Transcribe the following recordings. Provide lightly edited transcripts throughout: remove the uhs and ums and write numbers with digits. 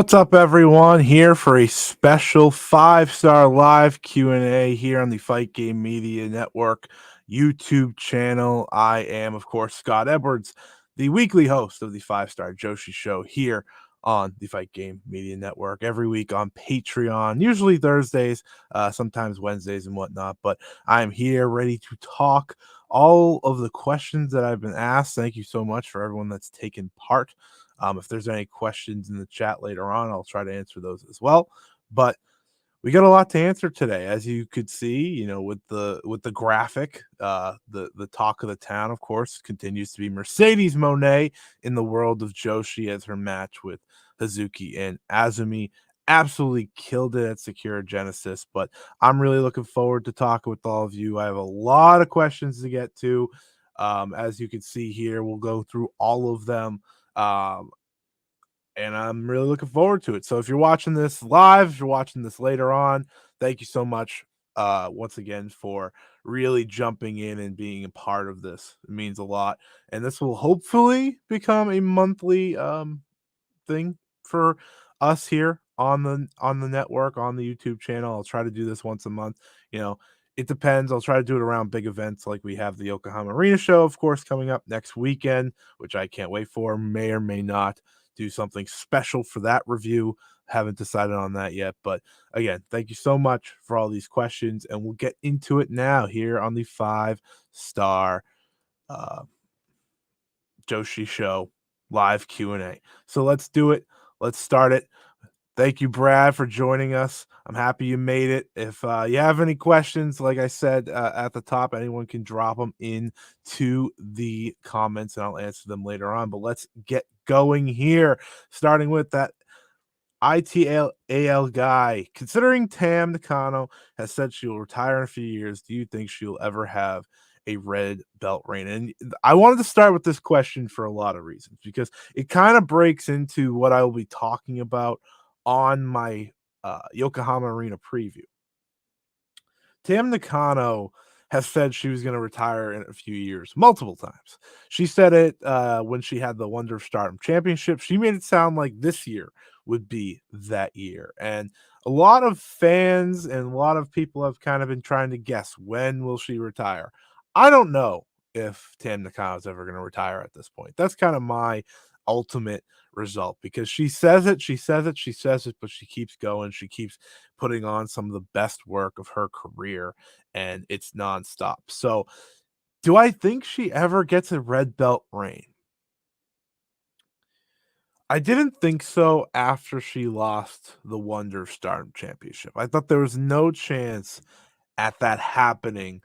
What's up, everyone? Here for a special 5-star live Q&A here on the Fight Game Media Network YouTube channel. I am, of course, Scott Edwards, the weekly host of the 5-star Joshi show here on the Fight Game Media Network every week on Patreon, usually Thursdays, sometimes Wednesdays and whatnot. But I'm here ready to talk all of the questions that I've been asked. Thank you so much for everyone that's taken part. If there's any questions in the chat later on, I'll try to answer those as well. But we got a lot to answer today, as you could see. With the graphic, the talk of the town, of course, continues to be Mercedes Moné in the world of Joshi, as her match with Hazuki and Azumi absolutely killed it at Secure Genesis. But I'm really looking forward to talking with all of you. I have a lot of questions to get to. As you can see here, we'll go through all of them. And I'm really looking forward to it. So if you're watching this live, if you're watching this later on, thank you so much once again for really jumping in and being a part of this. It means a lot. And this will hopefully become a monthly thing for us here on the network, on the YouTube channel. I'll try to do this once a month. It depends. I'll try to do it around big events like we have the Yokohama Arena Show, of course, coming up next weekend, which I can't wait for. May or may not do something special for that review. Haven't decided on that yet. But again, thank you so much for all these questions, and we'll get into it now here on the 5-star Joshi show live Q&A. So let's do it. Let's start it. Thank you, Brad, for joining us. I'm happy you made it. If you have any questions, like I said at the top, anyone can drop them into the comments, and I'll answer them later on. But let's get going here, starting with that ITAL guy. Considering Tam Nakano has said she will retire in a few years, do you think she'll ever have a red belt reign? And I wanted to start with this question for a lot of reasons, because it kind of breaks into what I will be talking about on my Yokohama Arena preview. Tam Nakano has said she was going to retire in a few years, multiple times. She said it when she had the Wonder of Stardom Championship. She made it sound like this year would be that year. And a lot of fans and a lot of people have kind of been trying to guess, when will she retire? I don't know if Tam Nakano is ever going to retire at this point. That's kind of my ultimate result, because she says it, but she keeps going. She keeps putting on some of the best work of her career, and it's nonstop. So, do I think she ever gets a red belt reign? I didn't think so after she lost the Wonder Stardom Championship. I thought there was no chance at that happening.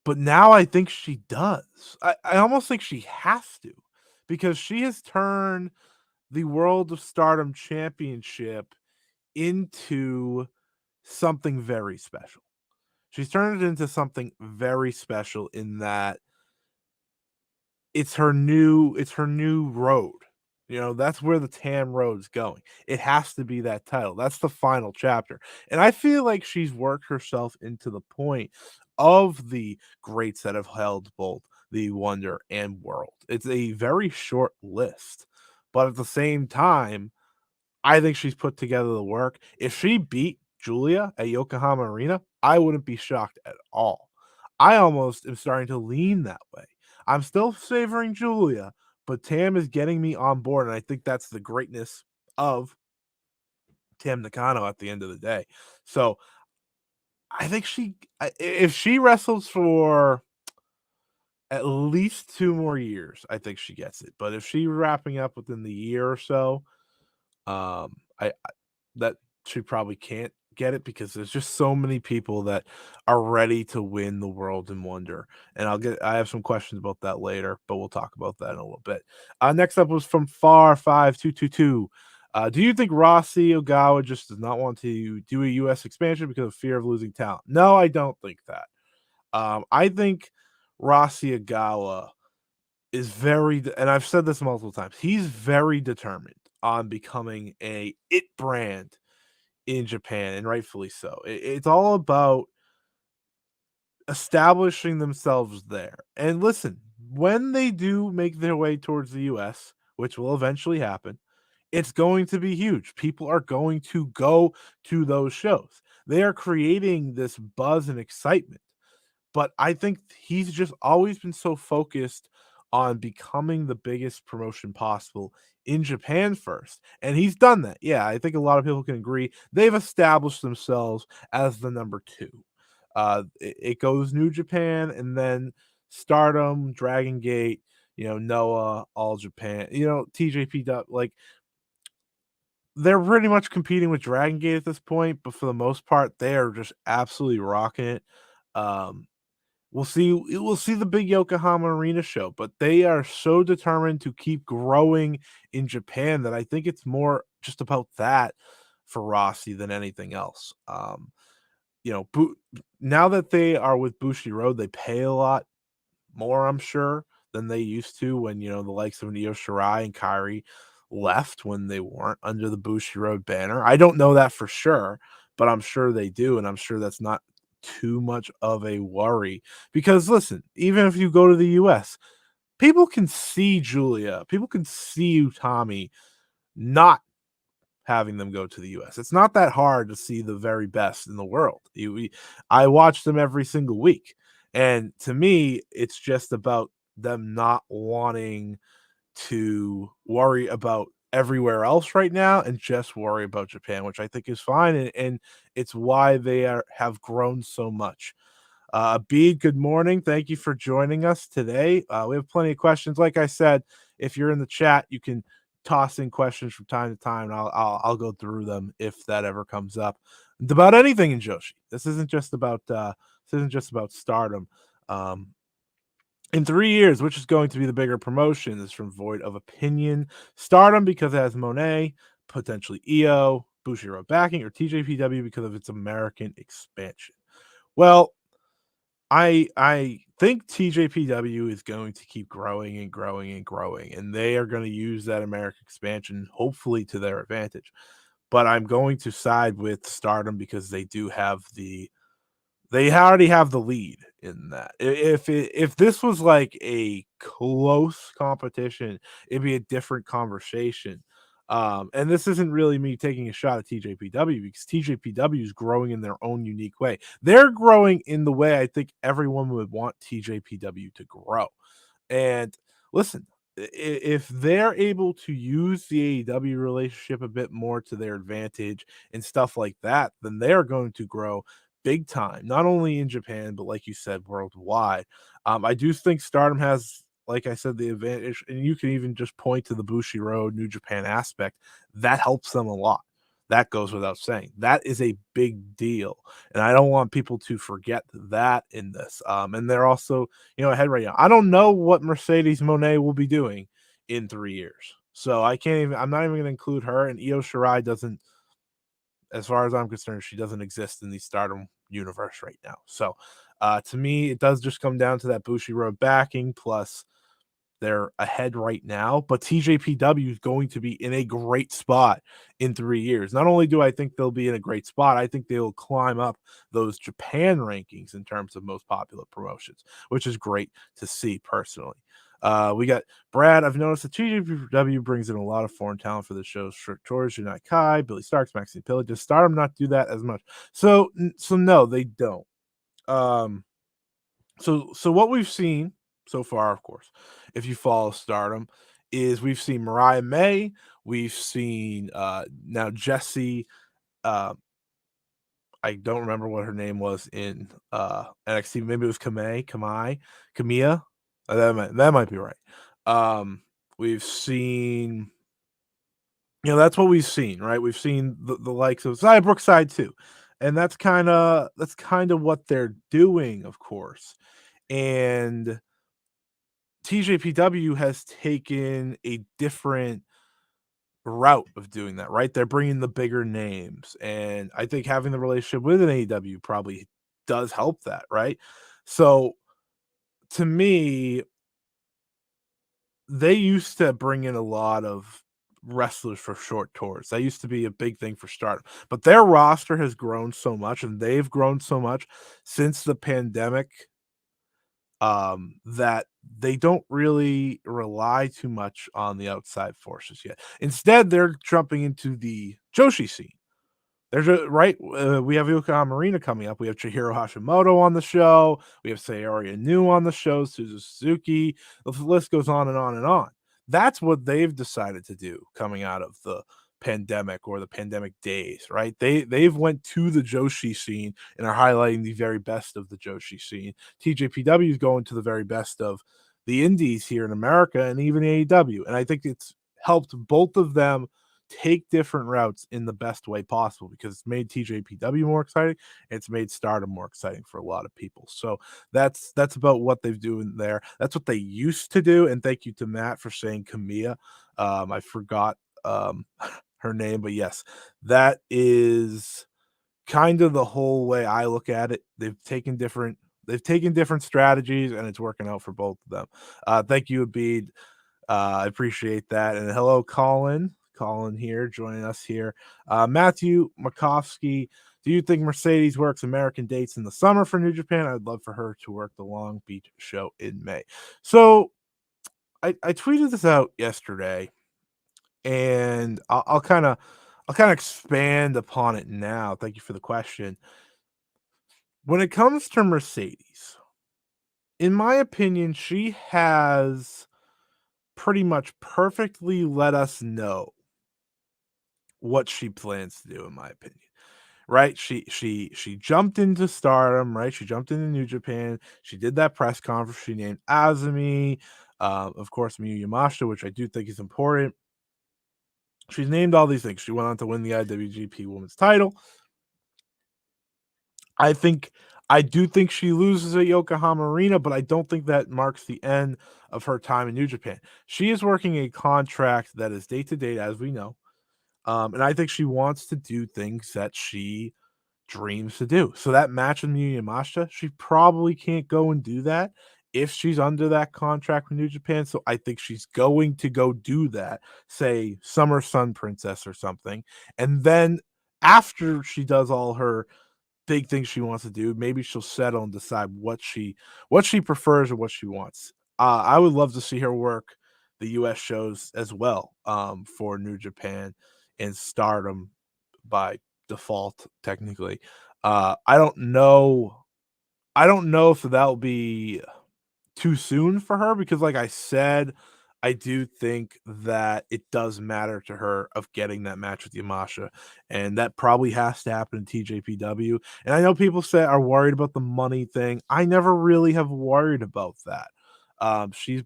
But now I think she does. I almost think she has to, because she has turned the World of Stardom Championship into something very special. She's turned it into something very special in that it's her new road. That's where the Tam road's going. It has to be that title. That's the final chapter. And I feel like she's worked herself into the point of the greats that have held both the Wonder and World. It's a very short list, but at the same time, I think she's put together the work. If she beat Julia at Yokohama Arena, I wouldn't be shocked at all. I almost am starting to lean that way. I'm still favoring Julia, but Tam is getting me on board, and I think that's the greatness of Tam Nakano at the end of the day. So I think if she wrestles for at least 2 more years, I think she gets it. But if she wrapping up within the year or so, I that she probably can't get it, because there's just so many people that are ready to win the World and Wonder. And I have some questions about that later, but we'll talk about that in a little bit. Next up was from Far5222. Do you think Rossi Ogawa just does not want to do a US expansion because of fear of losing talent? No, I don't think that. I think Rossi Ogawa is and I've said this multiple times, he's very determined on becoming a it brand in Japan, and rightfully so. It's all about establishing themselves there. And listen, when they do make their way towards the US, which will eventually happen, it's going to be huge. People are going to go to those shows. They are creating this buzz and excitement. But I think he's just always been so focused on becoming the biggest promotion possible in Japan first, and he's done that. Yeah, I think a lot of people can agree. They've established themselves as the number 2. It goes New Japan and then Stardom, Dragon Gate, Noah, All Japan, TJPW, like, they're pretty much competing with Dragon Gate at this point, but for the most part, they are just absolutely rocking it. Um, we'll see the big Yokohama Arena show, but they are so determined to keep growing in Japan that I think it's more just about that for Rossi than anything else. You know, Bu Now that they are with Bushiroad, they pay a lot more, I'm sure, than they used to when, the likes of Io Shirai and Kairi left when they weren't under the Bushiroad banner. I don't know that for sure, but I'm sure they do, and I'm sure that's not too much of a worry because listen, even if you go to the US, people can see Julia, people can see Utami not having them go to the US. It's not that hard to see the very best in the world. I watch them every single week. And to me, it's just about them not wanting to worry about everywhere else right now and just worry about Japan, which I think is fine. And it's why they have grown so much. Bede, good morning. Thank you for joining us today. We have plenty of questions. Like I said, if you're in the chat, you can toss in questions from time to time, and I'll go through them if that ever comes up. It's about anything in Joshi. This isn't just about Stardom. Um, in 3 years, which is going to be the bigger promotion? This is from Void of Opinion. Stardom because it has Monet, potentially EO, Bushiroad backing, or TJPW because of its American expansion. Well, I think TJPW is going to keep growing and growing and growing, and they are going to use that American expansion hopefully to their advantage. But I'm going to side with Stardom because they already have the lead in that. If this was like a close competition, it'd be a different conversation. And this isn't really me taking a shot at TJPW because TJPW is growing in their own unique way. They're growing in the way I think everyone would want TJPW to grow. And listen, if they're able to use the AEW relationship a bit more to their advantage and stuff like that, then they're going to grow big time, not only in Japan, but like you said, worldwide. I do think Stardom has, like I said, the advantage, and you can even just point to the Bushiroad New Japan aspect. That helps them a lot. That goes without saying. That is a big deal. And I don't want people to forget that in this. And they're also, ahead right now. I don't know what Mercedes Monet will be doing in 3 years. So I'm not even going to include her. And Io Shirai doesn't, as far as I'm concerned, she doesn't exist in the Stardom universe right now. So to me, it does just come down to that Bushiroad backing plus they're ahead right now, but TJPW is going to be in a great spot in 3 years. Not only do I think they'll be in a great spot, I think they'll climb up those Japan rankings in terms of most popular promotions, which is great to see personally. We got Brad. I've noticed that TJPW brings in a lot of foreign talent for the shows. George, Unai Kai, Billy Starks, Maxine Pillage. Does Stardom not do that as much? So no, they don't. So what we've seen so far, of course, if you follow Stardom, is we've seen Mariah May, we've seen now Jessie. Uh, I don't remember what her name was in NXT. Maybe it was Kamia. That might be right. We've seen, that's what we've seen, right? We've seen the likes of Brookside too, and that's kind of what they're doing, of course. And TJPW has taken a different route of doing that, right? They're bringing the bigger names, and I think having the relationship with an AEW probably does help that, right? So to me, they used to bring in a lot of wrestlers for short tours. That used to be a big thing for Stardom, but their roster has grown so much, and they've grown so much since the pandemic that they don't really rely too much on the outside forces yet. Instead, they're jumping into the Joshi scene. There's a right. We have Yuka Marina coming up. We have Chihiro Hashimoto on the show. We have Sayori Inu on the show. Suzuki. The list goes on and on and on. That's what they've decided to do coming out of the pandemic or the pandemic days, right? They've went to the Joshi scene and are highlighting the very best of the Joshi scene. TJPW is going to the very best of the indies here in America and even AEW. And I think it's helped both of them take different routes in the best way possible because it's made TJPW more exciting. It's made Stardom more exciting for a lot of people. So that's about what they've doing there. That's what they used to do. And thank you to Matt for saying Kamiya. I forgot her name, but yes, that is kind of the whole way I look at it. They've taken different strategies and it's working out for both of them. Thank you, Abid. I appreciate that. And hello, Colin. Colin here joining us here. Matthew Makovsky, do you think Mercedes works American dates in the summer for New Japan? I'd love for her to work the Long Beach show in May. So I tweeted this out yesterday, and I'll kind of expand upon it now. Thank you for the question. When it comes to Mercedes, in my opinion, she has pretty much perfectly let us know what she plans to do, in my opinion. Right? She jumped into Stardom, right? She jumped into New Japan. She did that press conference. She named Azumi, of course, Miyu Yamashita, which I do think is important. She's named all these things. She went on to win the IWGP Women's title. I do think she loses at Yokohama Arena, but I don't think that marks the end of her time in New Japan. She is working a contract that is date to date, as we know. And I think she wants to do things that she dreams to do. So that match with Miyu Yamashita, she probably can't go and do that if she's under that contract with New Japan. So I think she's going to go do that, say Summer Sun Princess or something. And then after she does all her big things she wants to do, maybe she'll settle and decide what she prefers or what she wants. I would love to see her work the US shows as well, for New Japan and Stardom by default, technically. I don't know if that'll be too soon for her because, like I said, I do think that it does matter to her of getting that match with Yamashita, and that probably has to happen in TJPW. And I know people are worried about the money thing. I never really have worried about that. She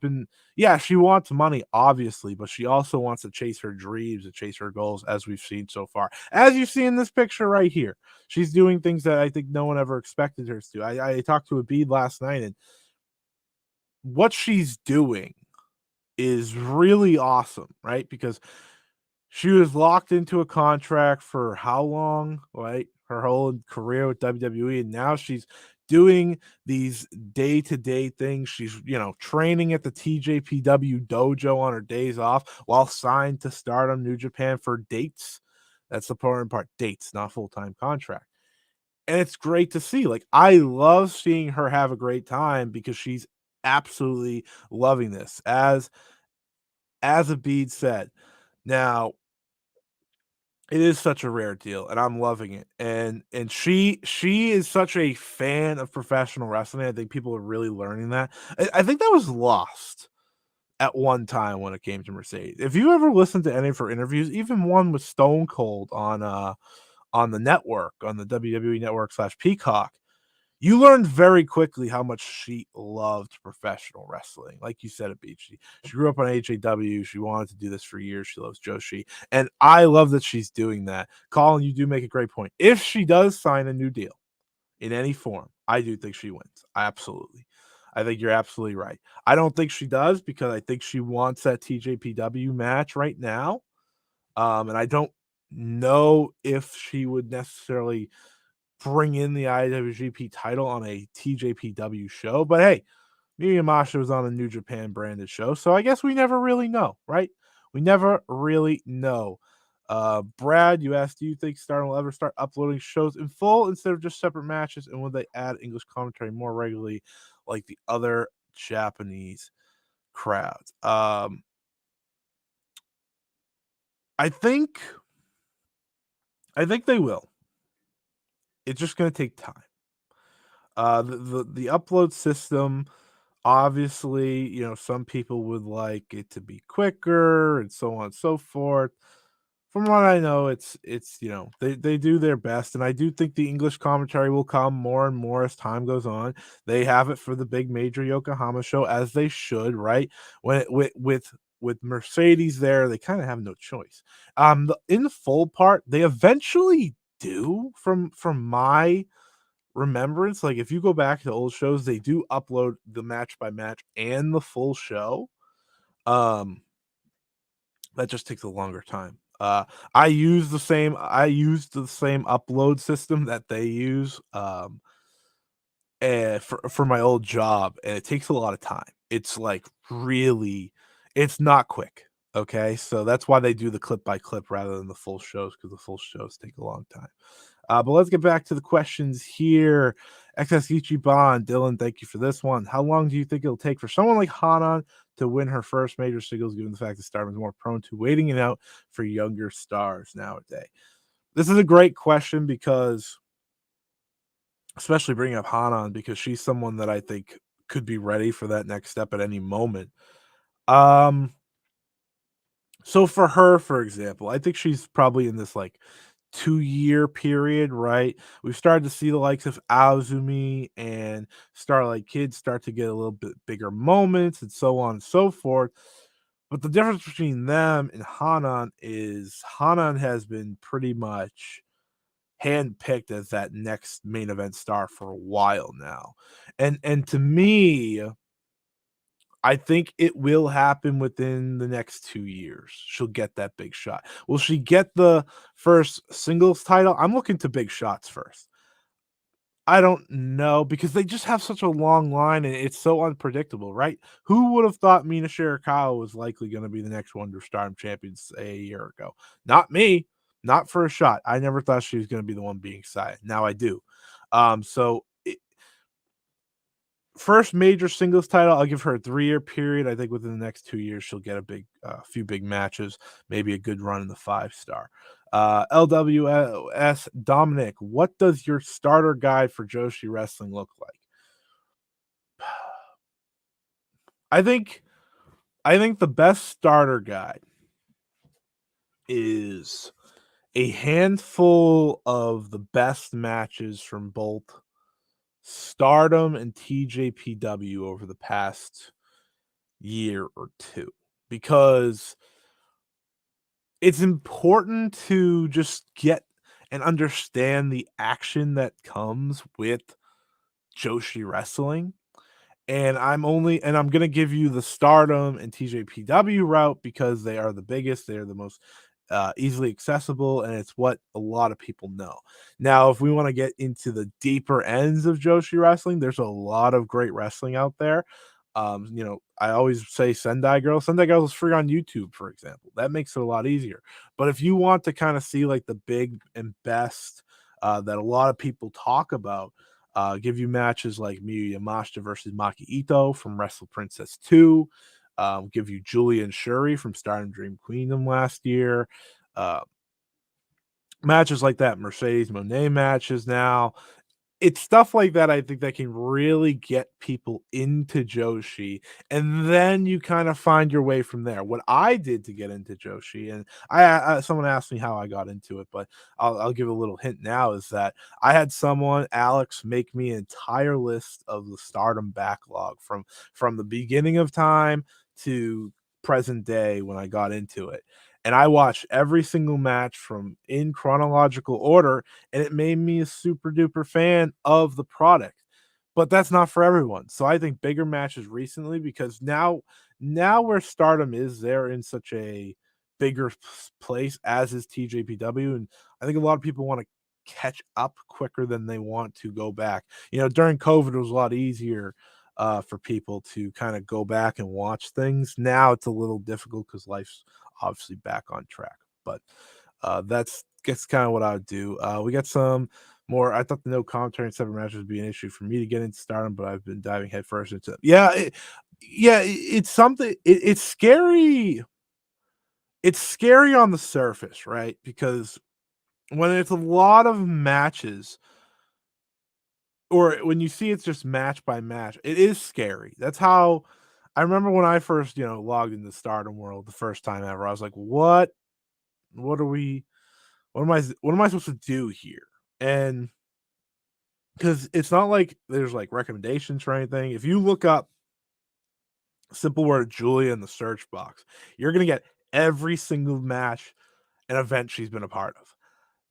wants money, obviously, but she also wants to chase her dreams and chase her goals, as we've seen so far. As you see in this picture right here, she's doing things that I think no one ever expected her to do. I talked to Abid last night, and what she's doing is really awesome, right? Because she was locked into a contract for how long, right? Her whole career with WWE, and now she's doing these day-to-day things. She's, training at the TJPW dojo on her days off while signed to Stardom New Japan for dates. That's the important part, dates, not full-time contract. And it's great to see. Like, I love seeing her have a great time because she's absolutely loving this. As Abid said, now it is such a rare deal, and I'm loving it. And she is such a fan of professional wrestling. I think people are really learning that. I think that was lost at one time when it came to Mercedes. If you ever listened to any of her interviews, even one with Stone Cold on the network, on the WWE network / Peacock, you learned very quickly how much she loved professional wrestling. Like you said at Beach, she grew up on HAW. She wanted to do this for years. She loves Joshi. And I love that she's doing that. Colin, you do make a great point. If she does sign a new deal in any form, I do think she wins. Absolutely. I think you're absolutely right. I don't think she does because I think she wants that TJPW match right now. And I don't know if she would necessarily bring in the IWGP title on a TJPW show. But hey, Miyu Yamashita was on a New Japan branded show, so I guess we never really know, right? We never really know. Brad, you asked, do you think Stardom will ever start uploading shows in full instead of just separate matches? And will they add English commentary more regularly like the other Japanese crowds. I think I think they will. It's just gonna take time. The upload system, obviously, some people would like it to be quicker and so on and so forth. From what I know, they do their best, and I do think the English commentary will come more and more as time goes on. They have it for the big major Yokohama show, as they should, right? When it, with Mercedes there, they kind of have no choice. In the full part, they eventually do, from my remembrance. Like, if you go back to old shows, they do upload the match by match and the full show. Um, that just takes a longer time. I used the same upload system that they use, for my old job, and it takes a lot of time. It's like really, it's not quick. Okay, so that's why they do the clip by clip rather than the full shows, because the full shows take a long time. But let's get back to the questions here. XS Ichiban, Dylan, thank you for this one. How long do you think it'll take for someone like Hanan to win her first major singles, given the fact that Stardom is more prone to waiting it out for younger stars nowadays? This is a great question because, especially bringing up Hanan, because she's someone that I think could be ready for that next step at any moment. Um, so for her, for example, I think she's probably in this like 2-year period, right? We've started to see the likes of Azumi and Starlight Kid start to get a little bit bigger moments and so on and so forth. But the difference between them and Hanan is Hanan has been pretty much handpicked as that next main event star for a while now. And to me, I think it will happen within the next 2 years. She'll get that big shot. Will she get the first singles title? I'm looking to big shots first. I don't know, because they just have such a long line and it's so unpredictable, right? Who would have thought Mina Shirakawa was likely going to be the next Wonder Stardom champion, say, a year ago? Not me, not for a shot. I never thought she was going to be the one being signed. Now I do. So first major singles title, I'll give her a 3-year period. I think within the next 2 years, she'll get a few big matches, maybe a good run in the 5-star. LWS Dominic, what does your starter guide for Joshi Wrestling look like? I think I think the best starter guide is a handful of the best matches from both Stardom and TJPW over the past year or two, because it's important to just get and understand the action that comes with Joshi Wrestling. And I'm gonna give you the Stardom and TJPW route because they are the biggest, they are the most easily accessible, and it's what a lot of people know. Now, if we want to get into the deeper ends of Joshi Wrestling, there's a lot of great wrestling out there. I always say Sendai Girl. Sendai Girl is free on YouTube, for example. That makes it a lot easier. But if you want to kind of see like the big and best that a lot of people talk about, give you matches like Miyu Yamashita versus Maki Ito from Wrestle Princess 2. Give you Julia and Shuri from Stardom Dream Queendom last year. Uh, Matches like that, Mercedes Moné matches now. It's stuff like that, I think, that can really get people into Joshi, and then you kind of find your way from there. What I did to get into Joshi, and someone asked me how I got into it, but I'll give a little hint now, is that I had someone, Alex, make me an entire list of the Stardom backlog from the beginning of time to present day when I got into it. And I watched every single match from in chronological order, and it made me a super duper fan of the product. But that's not for everyone. So I think bigger matches recently, because now where Stardom is, they're in such a bigger place, as is TJPW, and I think a lot of people want to catch up quicker than they want to go back. During COVID, it was a lot easier for people to kind of go back and watch things. Now it's a little difficult because life's obviously back on track. But that's kind of what I would do. We got some more. I thought the no commentary in 7 matches would be an issue for me to get into Stardom, but I've been diving headfirst into it. It's something. It's scary. It's scary on the surface, right? Because when it's a lot of matches, or when you see it's just match by match, it is scary. That's how I remember when I first, logged into Stardom World the first time ever. I was like, What are we? What am I supposed to do here?" And because it's not like there's like recommendations for anything. If you look up simple word Julia in the search box, you're gonna get every single match and event she's been a part of.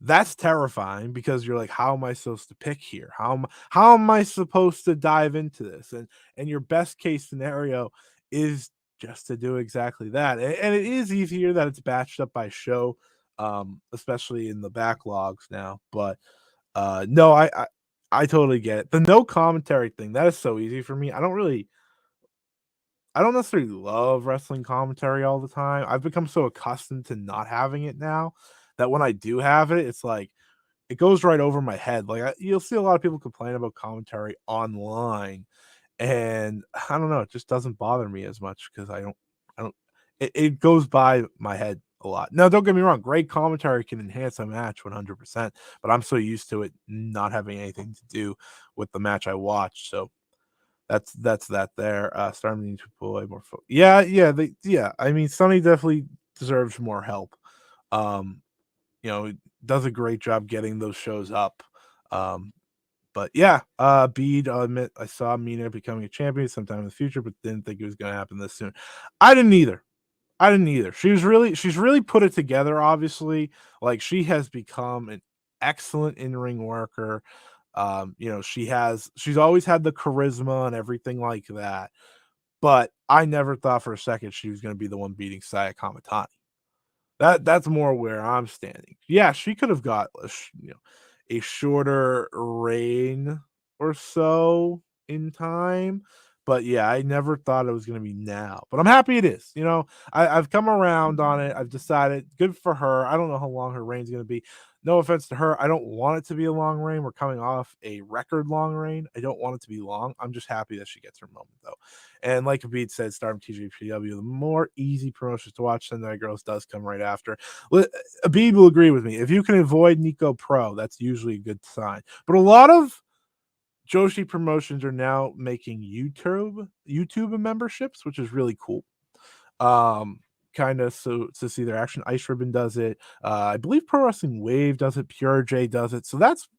That's terrifying because you're like, how am I supposed to pick here? How am I supposed to dive into this? And your best case scenario is just to do exactly that. And it is easier that it's batched up by show, especially in the backlogs now. But no, I totally get it. The no commentary thing, that is so easy for me. I don't necessarily love wrestling commentary all the time. I've become so accustomed to not having it now that when I do have it, it's like it goes right over my head. Like you'll see a lot of people complain about commentary online, and I don't know, it just doesn't bother me as much because I don't. It goes by my head a lot. Now, don't get me wrong, great commentary can enhance a match 100%, but I'm so used to it not having anything to do with the match I watched. So that's that there. Starting needs to play more. Yeah. I mean, Sonny definitely deserves more help. Um, does a great job getting those shows up. Um, but yeah, Bede, I'll admit, I saw Mina becoming a champion sometime in the future, but didn't think it was going to happen this soon. I didn't either. I didn't either. She's really put it together. Obviously, like she has become an excellent in ring worker. She's always had the charisma and everything like that. But I never thought for a second she was going to be the one beating Saya Kamatani. That's more where I'm standing. Yeah, she could have got a shorter reign or so in time, but yeah, I never thought it was gonna be now. But I'm happy it is. I've come around on it. I've decided good for her. I don't know how long her reign's gonna be. No offense to her, I don't want it to be a long reign. We're coming off a record long reign. I don't want it to be long. I'm just happy that she gets her moment though. And like Abid said, Stardom TJPW, the more easy promotions to watch Sendai Girls does come right after. Abid will agree with me. If you can avoid Nico Pro, that's usually a good sign. But a lot of Joshi promotions are now making YouTube memberships, which is really cool. Kind of so to see their action. Ice Ribbon does it. I believe Pro Wrestling Wave does it. Pure J does it. So that's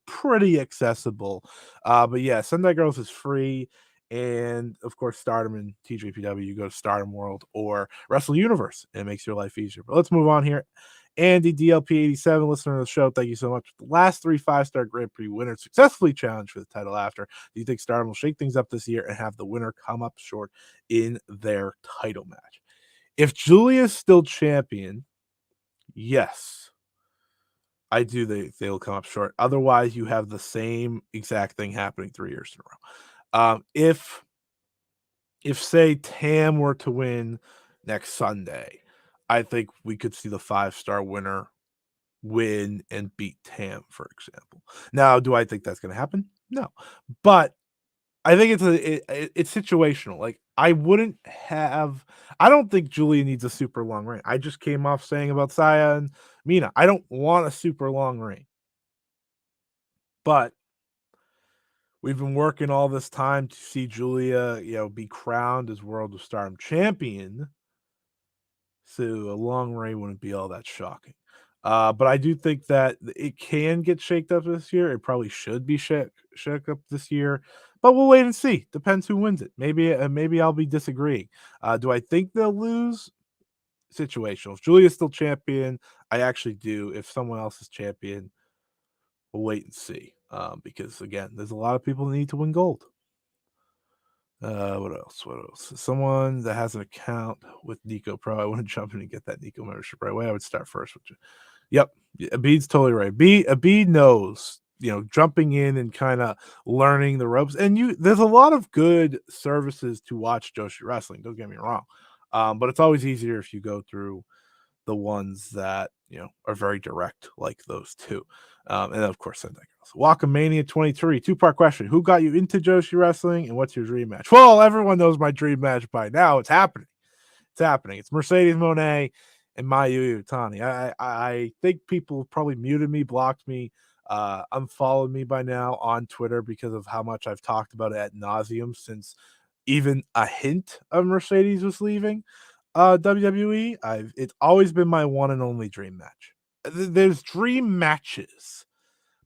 pretty accessible. But yeah, Sendai Girls is free. And of course, Stardom and TJPW, you go to Stardom World or Wrestle Universe, and it makes your life easier. But let's move on here. Andy DLP87, listener to the show, thank you so much. The last 3 5-star Grand Prix winners successfully challenged for the title after. Do you think Stardom will shake things up this year and have the winner come up short in their title match? If Julia's still champion, yes, I do think they'll come up short. Otherwise, you have the same exact thing happening 3 years in a row. If say Tam were to win next Sunday, I think we could see the 5-star winner win and beat Tam, for example. Now, do I think that's going to happen? No, but I think it's situational. Like I don't think Julia needs a super long reign. I just came off saying about Saya and Mina. I don't want a super long reign. But we've been working all this time to see Julia, be crowned as World of Stardom champion. So a long reign wouldn't be all that shocking. But I do think that it can get shaked up this year. It probably should be shook up this year, but we'll wait and see. Depends who wins it. Maybe I'll be disagreeing. Do I think they'll lose? Situational. If Julia's still champion, I actually do. If someone else is champion, we'll wait and see. Because again, there's a lot of people that need to win gold. What else? What else? Someone that has an account with Nico Pro. I want to jump in and get that Nico membership right away. I would start first with you. Yep. Abid's totally right. Abid knows, jumping in and kind of learning the ropes. And there's a lot of good services to watch Joshi wrestling. Don't get me wrong. But it's always easier if you go through the ones that, are very direct like those two. And of course, Sentai Girls. Wakamania 23, two-part question. Who got you into Joshi wrestling and what's your dream match? Well, everyone knows my dream match by now. It's happening. It's happening. It's Mercedes Moné and Miu Watanabe. I think people probably muted me, blocked me, unfollowed me by now on Twitter because of how much I've talked about it ad nauseum since even a hint of Mercedes was leaving WWE. It's always been my one and only dream match. There's dream matches,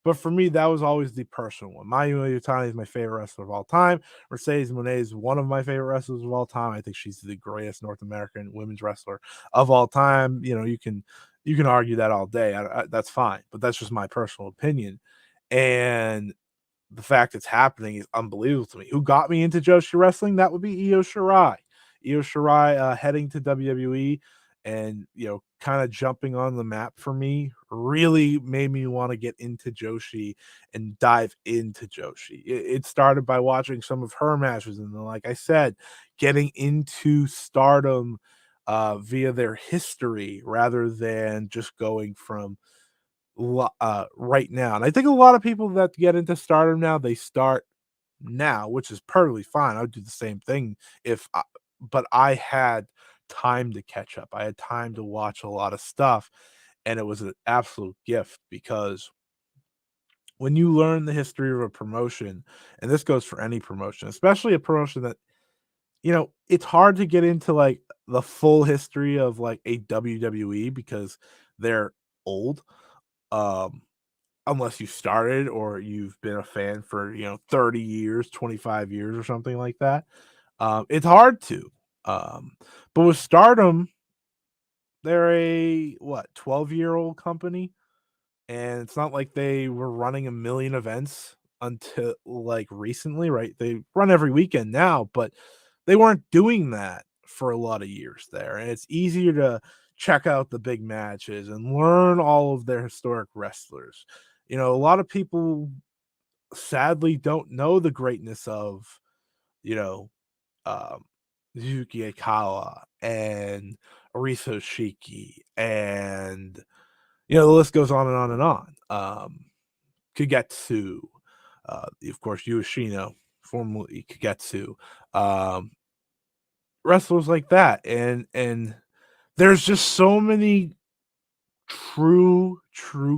but for me, that was always the personal one. Miu Watanabe is my favorite wrestler of all time. Mercedes Moné is one of my favorite wrestlers of all time. I think she's the greatest North American women's wrestler of all time. You can argue that all day. That's fine, but that's just my personal opinion. And the fact it's happening is unbelievable to me. Who got me into Joshi wrestling? That would be Io Shirai. Io Shirai heading to WWE and kind of jumping on the map for me really made me want to get into Joshi and dive into Joshi. It started by watching some of her matches, and then, like I said, getting into Stardom via their history rather than just going from right now. And I think a lot of people that get into Stardom now, they start now, which is perfectly fine. I would do the same thing but I had time to catch up. I had time to watch a lot of stuff, and it was an absolute gift because when you learn the history of a promotion, and this goes for any promotion, especially a promotion that it's hard to get into like the full history of like a WWE because they're old. Um, unless you started or you've been a fan for 30 years, 25 years or something like that. It's hard to. Um, but with Stardom, they're a 12-year-old company, and it's not like they were running a million events until like recently, right? They run every weekend now, but they weren't doing that for a lot of years there. And it's easier to check out the big matches and learn all of their historic wrestlers. A lot of people sadly don't know the greatness of, you know, um, Mizuki Akawa and Arisa Shiki, and the list goes on and on and on. Kagetsu, of course, Yoshino, formerly Kagetsu, um, wrestlers like that, and there's just so many true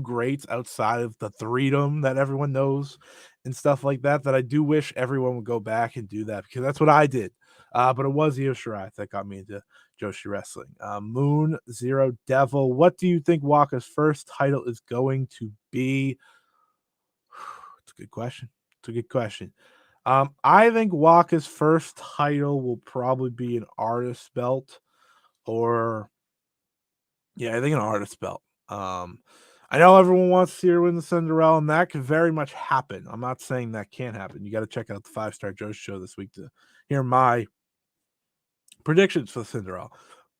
greats outside of the threedom that everyone knows and stuff like that I do wish everyone would go back and do that because that's what I did. But it was Io Shirai that got me into Joshi wrestling. Moon Zero Devil, what do you think Waka's first title is going to be? It's a good question. It's a good question. I think Waka's first title will probably be an artist belt or I think an artist belt. Um, I know everyone wants to see her win the Cinderella, and that could very much happen. I'm not saying that can't happen. You got to check out the 5-Star Joe show this week to hear my predictions for the Cinderella.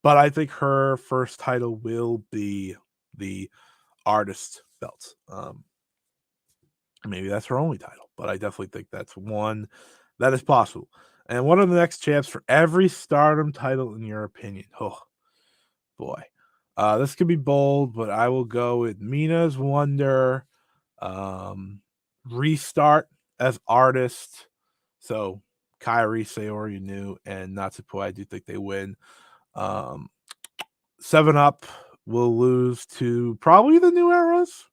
But I think her first title will be the artist belt. Maybe that's her only title, but I definitely think that's one that is possible. And what are the next champs for every Stardom title in your opinion? Oh boy. This could be bold, but I will go with Mina's Wonder, Restart as artist. So Kairi, Sayori New, and Natsupoi, I do think they win. 7 Up will lose to probably the New Eras.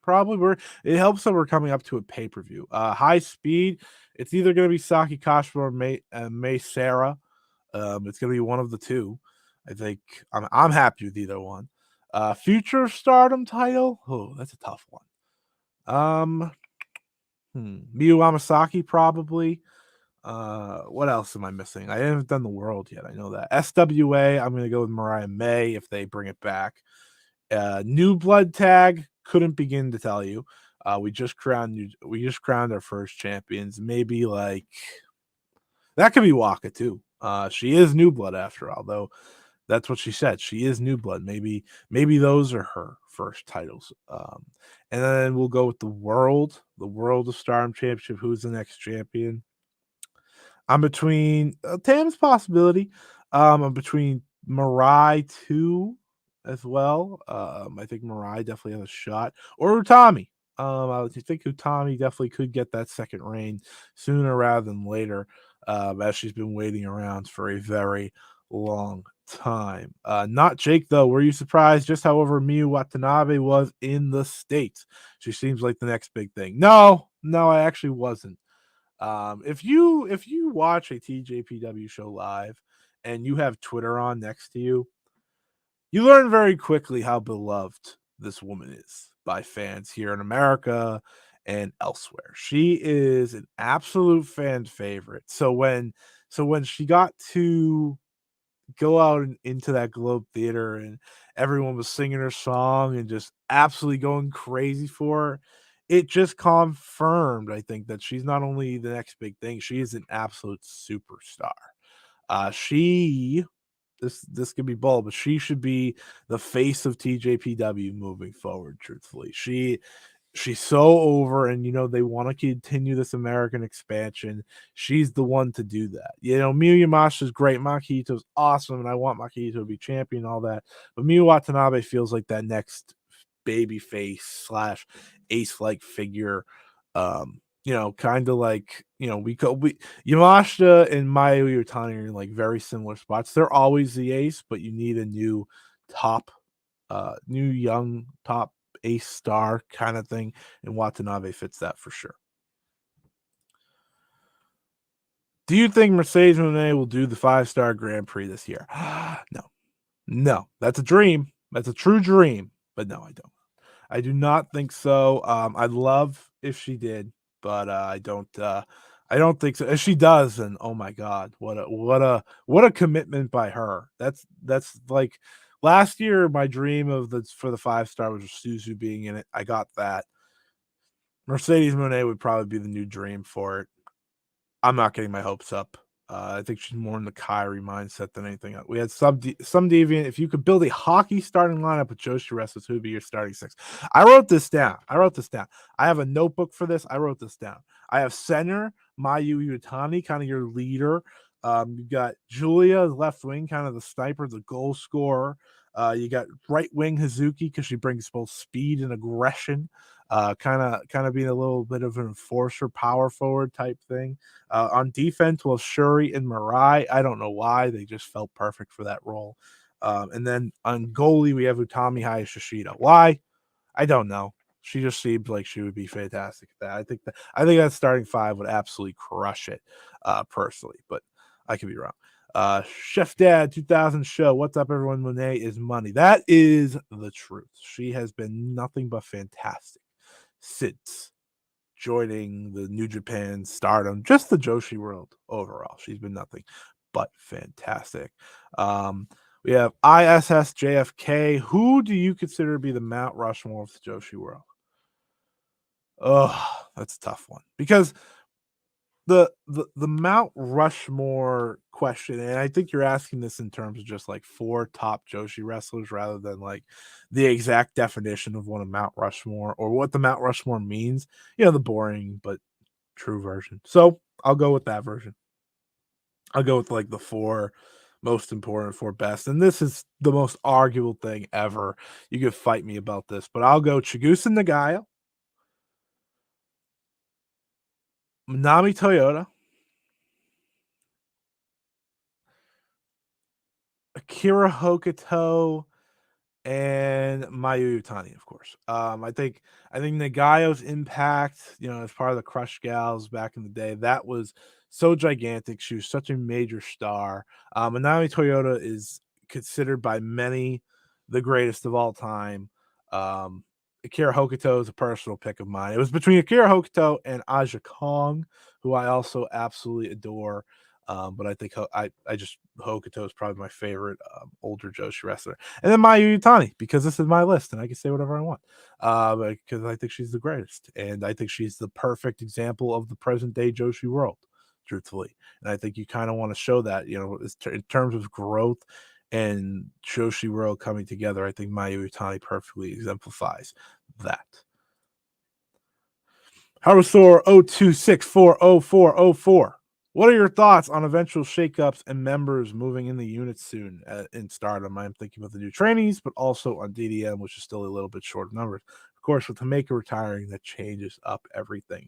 Probably it helps that we're coming up to a pay-per-view. High Speed, it's either going to be Saki Kashima or May Sarah. It's going to be one of the two. I think I'm happy with either one. Future Stardom title, oh, that's a tough one. Miyu Amasaki probably. What else am I missing? I haven't done the world yet. I know that. SWA, I'm going to go with Mariah May if they bring it back. New Blood Tag, couldn't begin to tell you. We just crowned our first champions. Maybe like that could be Waka too. She is New Blood after all, though. That's what she said. She is New Blood. Maybe those are her first titles. And then we'll go with the World of Stardom Championship. Who's the next champion? I'm between Tam's possibility. I'm between Mirai 2 as well. I think Mirai definitely has a shot, or Utami. I think Utami definitely could get that second reign sooner rather than later, as she's been waiting around for a very long time. Not Jake though. Were you surprised just however Miu Watanabe was in the States? She seems like the next big thing. No, no, I actually wasn't. If you watch a TJPW show live and you have Twitter on next to you, you learn very quickly how beloved this woman is by fans here in America and elsewhere. She is an absolute fan favorite. So when she got to go out into that Globe Theater and everyone was singing her song and just absolutely going crazy for her, it just confirmed, I think, that she's not only the next big thing, she is an absolute superstar. She this could be bold, but she should be the face of TJPW moving forward, truthfully. She's so over, and they want to continue this American expansion. She's the one to do that. Miyu Yamashita's great. Makito's awesome, and I want Makito to be champion and all that. But Miyu Watanabe feels like that next baby face slash ace like figure. Kind of like we Yamashita and Mayu Utani are in like very similar spots. They're always the ace, but you need a new top, new young top ace star kind of thing, and Watanabe fits that for sure. Do you think Mercedes Moné will do the 5-star Grand Prix this year? No, that's a dream. That's a true dream, but no, I don't. I do not think so. I'd love if she did, but I don't. I don't think so. If she does, then oh my god, what a commitment by her. That's like last year. My dream for the 5-star was Suzu being in it. I got that. Mercedes Moné would probably be the new dream for it. I'm not getting my hopes up. I think she's more in the Kyrie mindset than anything else. We had some deviant. If you could build a hockey starting lineup with Joshi wrestlers, who would be your starting six? I wrote this down. I have a notebook for this. I wrote this down. I have center Mayu Utani, kind of your leader. You got Julia, left wing, kind of the sniper, the goal scorer. You got right wing Hazuki because she brings both speed and aggression. Kind of being a little bit of an enforcer, power forward type thing. On defense, well, Shuri and Mirai, I don't know why. They just felt perfect for that role. And then on goalie, we have Utami Hayashishida. Why? I don't know. She just seems like she would be fantastic at that. I think that starting five would absolutely crush it, personally, but I could be wrong. Chef Dad 2000 show. What's up, everyone? Moné is money. That is the truth. She has been nothing but fantastic since joining the New Japan Stardom, just the Joshi world overall. She's been nothing but fantastic. We have ISS JFK. Who do you consider to be the Mount Rushmore of the Joshi world? Oh, that's a tough one because the Mount Rushmore question, and I think you're asking this in terms of just like 4 top Joshi wrestlers rather than like the exact definition of what a Mount Rushmore or what the Mount Rushmore means. The boring but true version. So I'll go with that version. I'll go with like the 4 most important, 4 best. And this is the most arguable thing ever. You could fight me about this, but I'll go Chigusa Nagaya, Manami Toyota, Akira Hokuto, and Mayu Utani, of course. I think Nagayo's impact, as part of the Crush Gals back in the day, that was so gigantic. She was such a major star. Manami Toyota is considered by many the greatest of all time. Um, Akira Hokuto is a personal pick of mine. It was between Akira Hokuto and Aja Kong, who I also absolutely adore. But I think I just Hokuto is probably my favorite older Joshi wrestler, and then Mayu Utani because this is my list and I can say whatever I want. Because I think she's the greatest, and I think she's the perfect example of the present day Joshi world, truthfully. And I think you kind of want to show that, in terms of growth and Joshi world coming together. I think Mayu Utani perfectly exemplifies that. Harusor 02640404. What are your thoughts on eventual shakeups and members moving in the unit soon in Stardom? I'm thinking about the new trainees, but also on DDM, which is still a little bit short of numbers. Of course, with Tameka retiring, that changes up everything.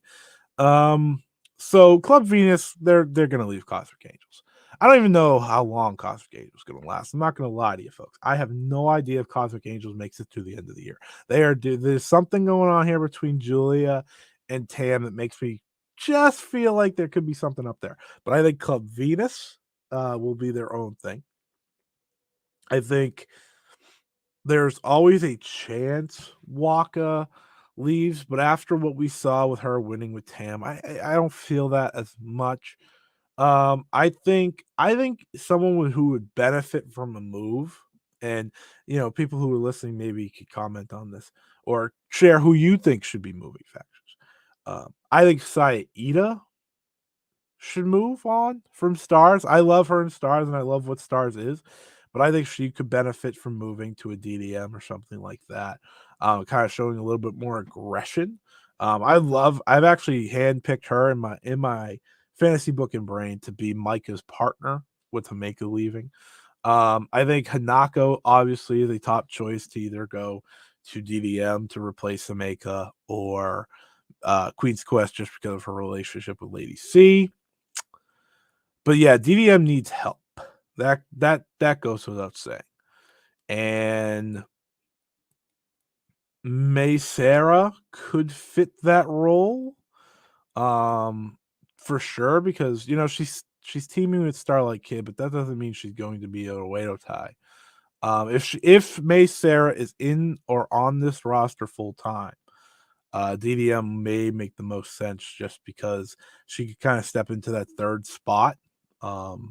So Club Venus, they're gonna leave Cosmic Angels. I don't even know how long Cosmic Angels is gonna last. I'm not gonna lie to you folks. I have no idea if Cosmic Angels makes it to the end of the year. There's something going on here between Julia and Tam that makes me just feel like there could be something up there. But I think Club Venus will be their own thing. I think there's always a chance Waka leaves, but after what we saw with her winning with Tam, I don't feel that as much. I think someone who would benefit from a move, and people who are listening maybe could comment on this or share who you think should be moving factors. I think Saida should move on from Stars. I love her in Stars, and I love what Stars is, but I think she could benefit from moving to a DDM or something like that, kind of showing a little bit more aggression. I've actually handpicked her in my fantasy book and brain to be Micah's partner with Hameka leaving. I think Hanako obviously is a top choice to either go to DDM to replace Hameka or Queen's Quest just because of her relationship with Lady C. But yeah, DDM needs help. That goes without saying. And May Sarah could fit that role. For sure, because she's teaming with Starlight Kid, but that doesn't mean she's going to be a Oedo Tai. If May Sarah is in or on this roster full time, DDM may make the most sense just because she could kind of step into that third spot,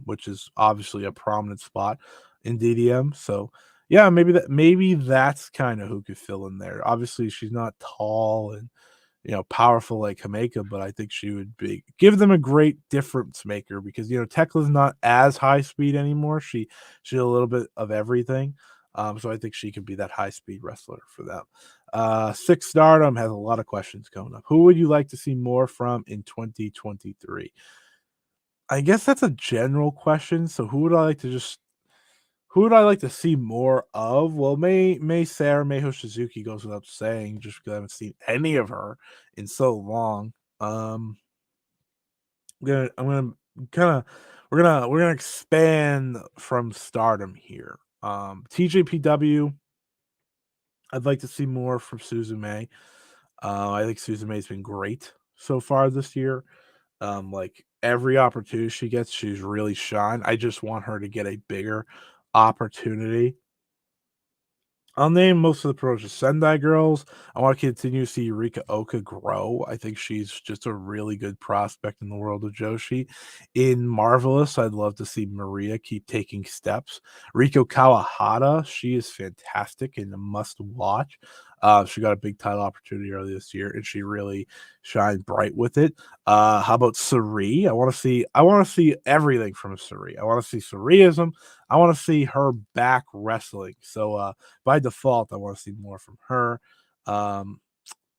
which is obviously a prominent spot in DDM. So yeah, maybe that's kind of who could fill in there. Obviously, she's not tall and powerful like Hameka, but I think she would give them a great difference maker because Tekla's not as high speed anymore. She's a little bit of everything. So I think she could be that high speed wrestler for them. Six Stardom has a lot of questions coming up. Who would you like to see more from in 2023? I guess that's a general question. So who would I like to see more of? Well, May Sarah, Meiho Suzuki goes without saying, just because I haven't seen any of her in so long. I'm gonna kind of we're gonna expand from Stardom here. TJPW, I'd like to see more from Suzume. I think Suzume's been great so far this year. Like every opportunity she gets, she's really shined. I just want her to get a bigger opportunity. I'll name most of the pros as Sendai girls. I want to continue to see Eureka Oka grow. I think she's just a really good prospect in the world of Joshi. In Marvelous, I'd love to see Maria keep taking steps. Riko Kawahata, she is fantastic and a must watch. She got a big title opportunity earlier this year, and she really shined bright with it. How about Sari? I want to see everything from Sari. I want to see Sariism. I want to see her back wrestling. So by default, I want to see more from her.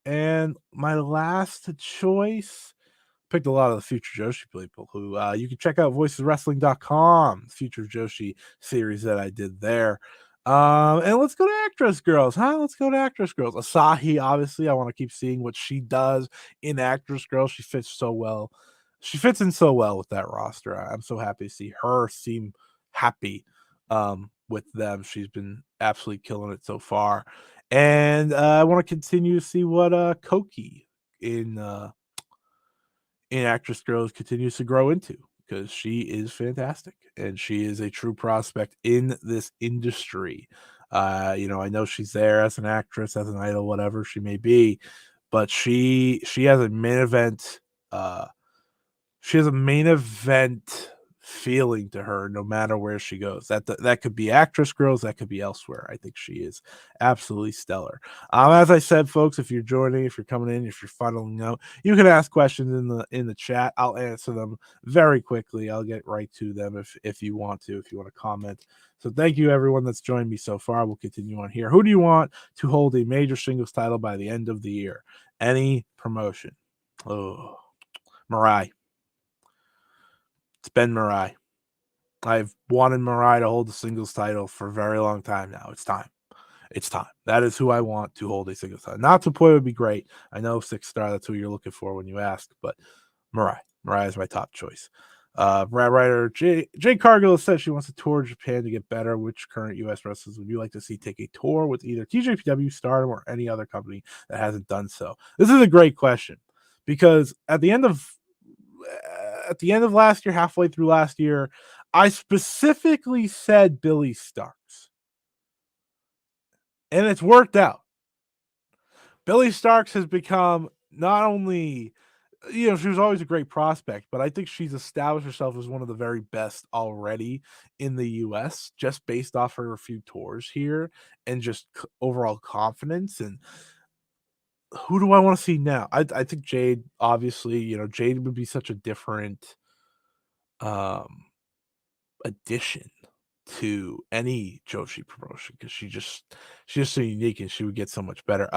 And my last choice picked a lot of the Future Joshi people who you can check out voiceswrestling.com, Future Joshi series that I did there. And let's go to Actress Girls, huh? Let's go to Actress Girls. Asahi, obviously, I want to keep seeing what she does in Actress Girls. She fits so well. She fits in so well with that roster. I'm so happy to see her seem happy with them. She's been absolutely killing it so far. And I want to continue to see what Koki in Actress Girls continues to grow into because she is fantastic and she is a true prospect in this industry. I know she's there as an actress, as an idol, whatever she may be, but she has a main event. She has a main event feeling to her no matter where she goes. That could be Actress Girls, that could be elsewhere. I think she is absolutely stellar. As I said, folks, if you're joining, if you're coming in, if you're funneling out, you can ask questions in the chat. I'll answer them very quickly. I'll get right to them if you want to comment. So thank you everyone that's joined me so far. We'll continue on here. Who do you want to hold a major singles title by the end of the year? Any promotion? Oh, Mirai. It's been Mirai. I've wanted Mirai to hold the singles title for a very long time now. It's time. It's time. That is who I want to hold a singles title. Not Natsupoi would be great. I know 6-star, that's who you're looking for when you ask, but Mirai. Mirai is my top choice. Brad Ryder, Jay Cargill says she wants to tour Japan to get better. Which current U.S. wrestlers would you like to see take a tour with either TJPW, Stardom, or any other company that hasn't done so? This is a great question because at the end of last year, halfway through last year, I specifically said Billy Starks, and it's worked out. Billy Starks has become not only, she was always a great prospect, but I think she's established herself as one of the very best already in the U.S. just based off her few tours here and just overall confidence. And who do I want to see now? I think Jade, obviously, Jade would be such a different addition to any Joshi promotion because she's just so unique and she would get so much better.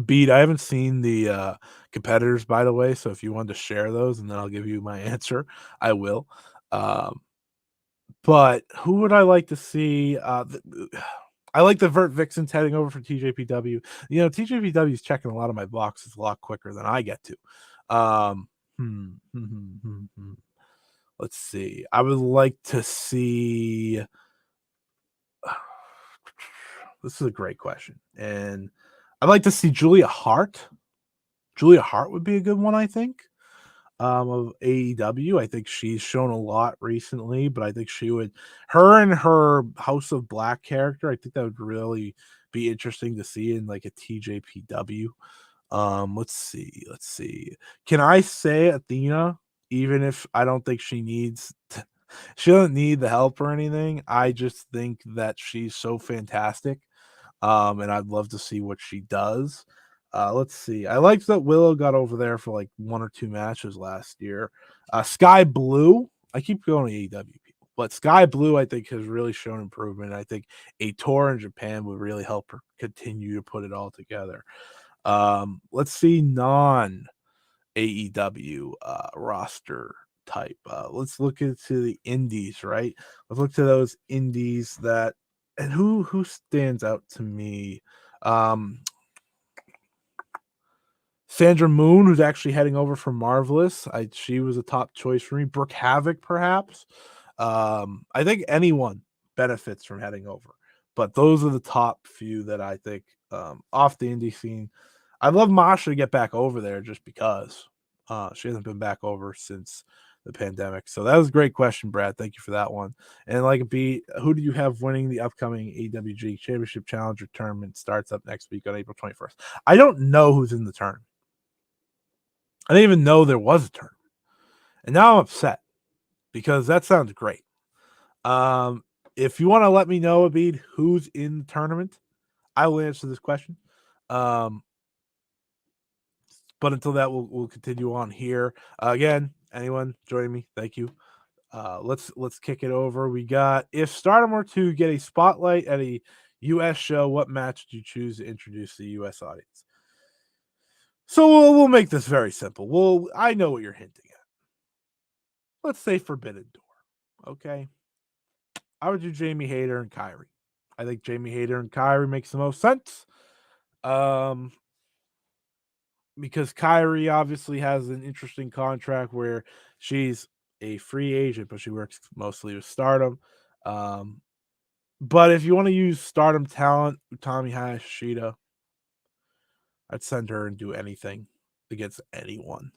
Beat, I haven't seen the competitors, by the way, so if you wanted to share those and then I'll give you my answer, I will. But who would I like to see? I like the Vert Vixens heading over for TJPW. TJPW is checking a lot of my boxes a lot quicker than I get to. Let's see. I would like to see. This is a great question, and I'd like to see Julia Hart. Julia Hart would be a good one, I think, of AEW. I think she's shown a lot recently, but I think her and her House of Black character, I think that would really be interesting to see in like a TJPW. Let's see. Can I say Athena, even if I don't think she she doesn't need the help or anything? I just think that she's so fantastic. And I'd love to see what she does. Let's see. I liked that Willow got over there for like 1 or 2 matches last year. Sky Blue, I keep going to AEW people, but Sky Blue, I think, has really shown improvement. I think a tour in Japan would really help her continue to put it all together. Let's see non AEW roster type. Let's look into the indies, right? Let's look to those indies that, and who stands out to me. Sandra Moon, who's actually heading over for Marvelous. She was a top choice for me. Brooke Havoc, perhaps. I think anyone benefits from heading over, but those are the top few that I think off the indie scene. I'd love Masha to get back over there just because she hasn't been back over since the pandemic. So that was a great question, Brad. Thank you for that one. And like who do you have winning the upcoming AWG Championship Challenger tournament? Starts up next week on April 21st. I don't know who's in the tournament. I didn't even know there was a tournament. And now I'm upset because that sounds great. If you want to let me know, Abid, who's in the tournament, I will answer this question. But until that, we'll continue on here. Again, anyone joining me, thank you. Let's kick it over. We got, if Stardom were to get a spotlight at a U.S. show, what match do you choose to introduce the U.S. audience? So we'll make this very simple. I know what you're hinting at. Let's say Forbidden Door. Okay. I would do Jamie Hayter and Kyrie. I think Jamie Hayter and Kyrie makes the most sense. Because Kyrie obviously has an interesting contract where she's a free agent, but she works mostly with Stardom. But if you want to use Stardom talent, Utami Hayashida, I'd send her and do anything against anyone.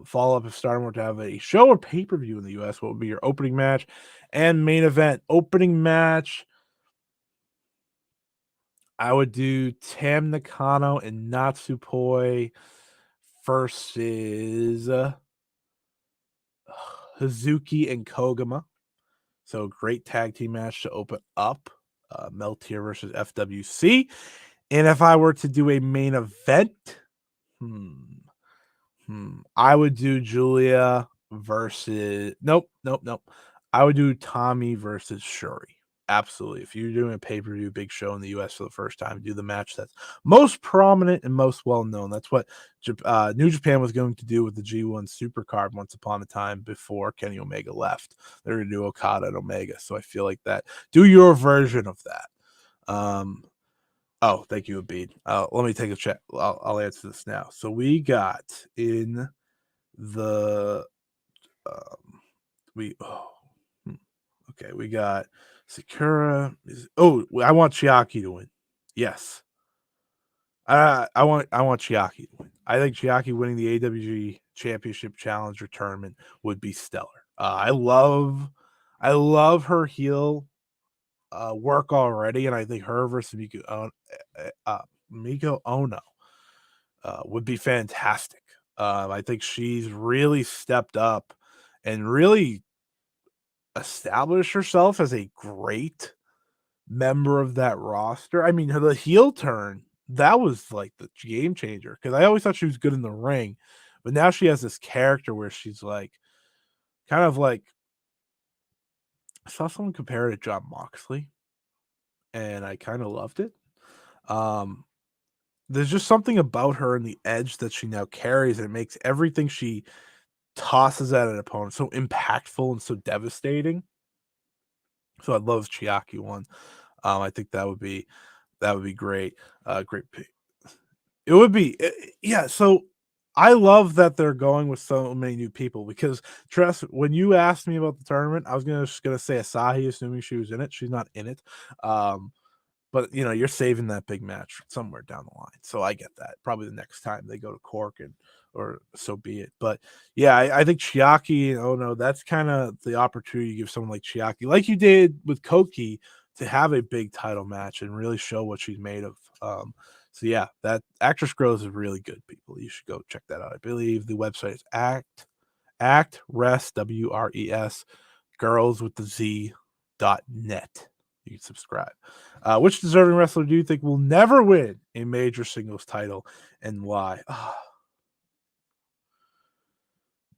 Follow up, if Stardom were to have a show or pay-per-view in the US, what would be your opening match and main event? Opening match, I would do Tam Nakano and Natsupoi versus Hazuki and Koguma. So great tag team match to open up. Meltier versus FWC. And if I were to do a main event, I would do Julia versus nope. I would do Tommy versus Shuri. absolutely. If you're doing a pay-per-view big show in the US for the first time, do the match that's most prominent and most well known. That's what New Japan was going to do with the G1 Supercard once upon a time before Kenny Omega left. They're going to do Okada and Omega. So I feel like that. Do your version of that. Oh, thank you, Abid. Let me take a check. I'll answer this now. So we got in the we hmm, okay, we got Sakura. I want Chiaki to win. Yes. I want Chiaki to win. I think Chiaki winning the AWG Championship Challenger tournament would be stellar. I love her heel work already, and I think her versus Miko Ono would be fantastic. I think she's really stepped up and really established herself as a great member of that roster. I mean, the heel turn, that was like the game changer because I always thought she was good in the ring, but now she has this character where she's like kind of like I saw someone compare it to John Moxley, and I kind of loved it. Um, there's just something about her and the edge that she now carries, and it makes everything she tosses at an opponent so impactful and so devastating. So I love Chiaki one. I think that would be great. Great pick. It would be, yeah. So I love that they're going with so many new people because trust when you asked me about the tournament, I was just gonna say Asahi, assuming she was in it. She's not in it. Um, but you're saving that big match somewhere down the line. So I get that. Probably the next time they go to Cork or so be it. But yeah, I think Chiaki, oh no, that's kind of the opportunity you give someone like Chiaki, like you did with Koki, to have a big title match and really show what she's made of. So yeah, that Actress Girls is really good, people. You should go check that out. I believe the website is Wres girls with the Z.net. You can subscribe. Which deserving wrestler do you think will never win a major singles title and why?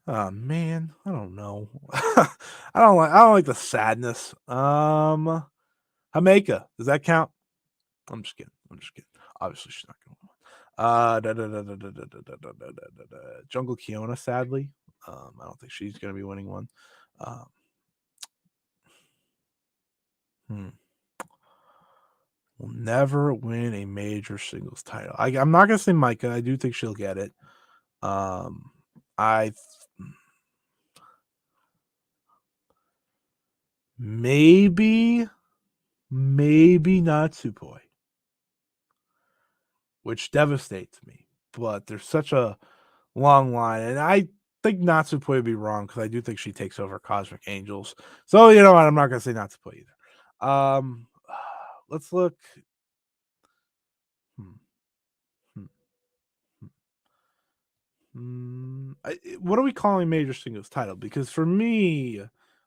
Oh man, I don't know. I don't like the sadness. Jamaica, does that count? I'm just kidding. I'm just kidding. Obviously, she's not gonna win. Jungle Kiona, sadly. I don't think she's gonna be winning one. Um, hmm. Will never win a major singles title. I'm not gonna say Micah. I do think she'll get it. Um, I maybe Natsupoi, which devastates me. But there's such a long line, and I think Natsupoi would be wrong because I do think she takes over Cosmic Angels. So you know what? I'm not gonna say Natsupoi either. Let's look. Hmm, hmm, what are we calling major singles title? Because for me,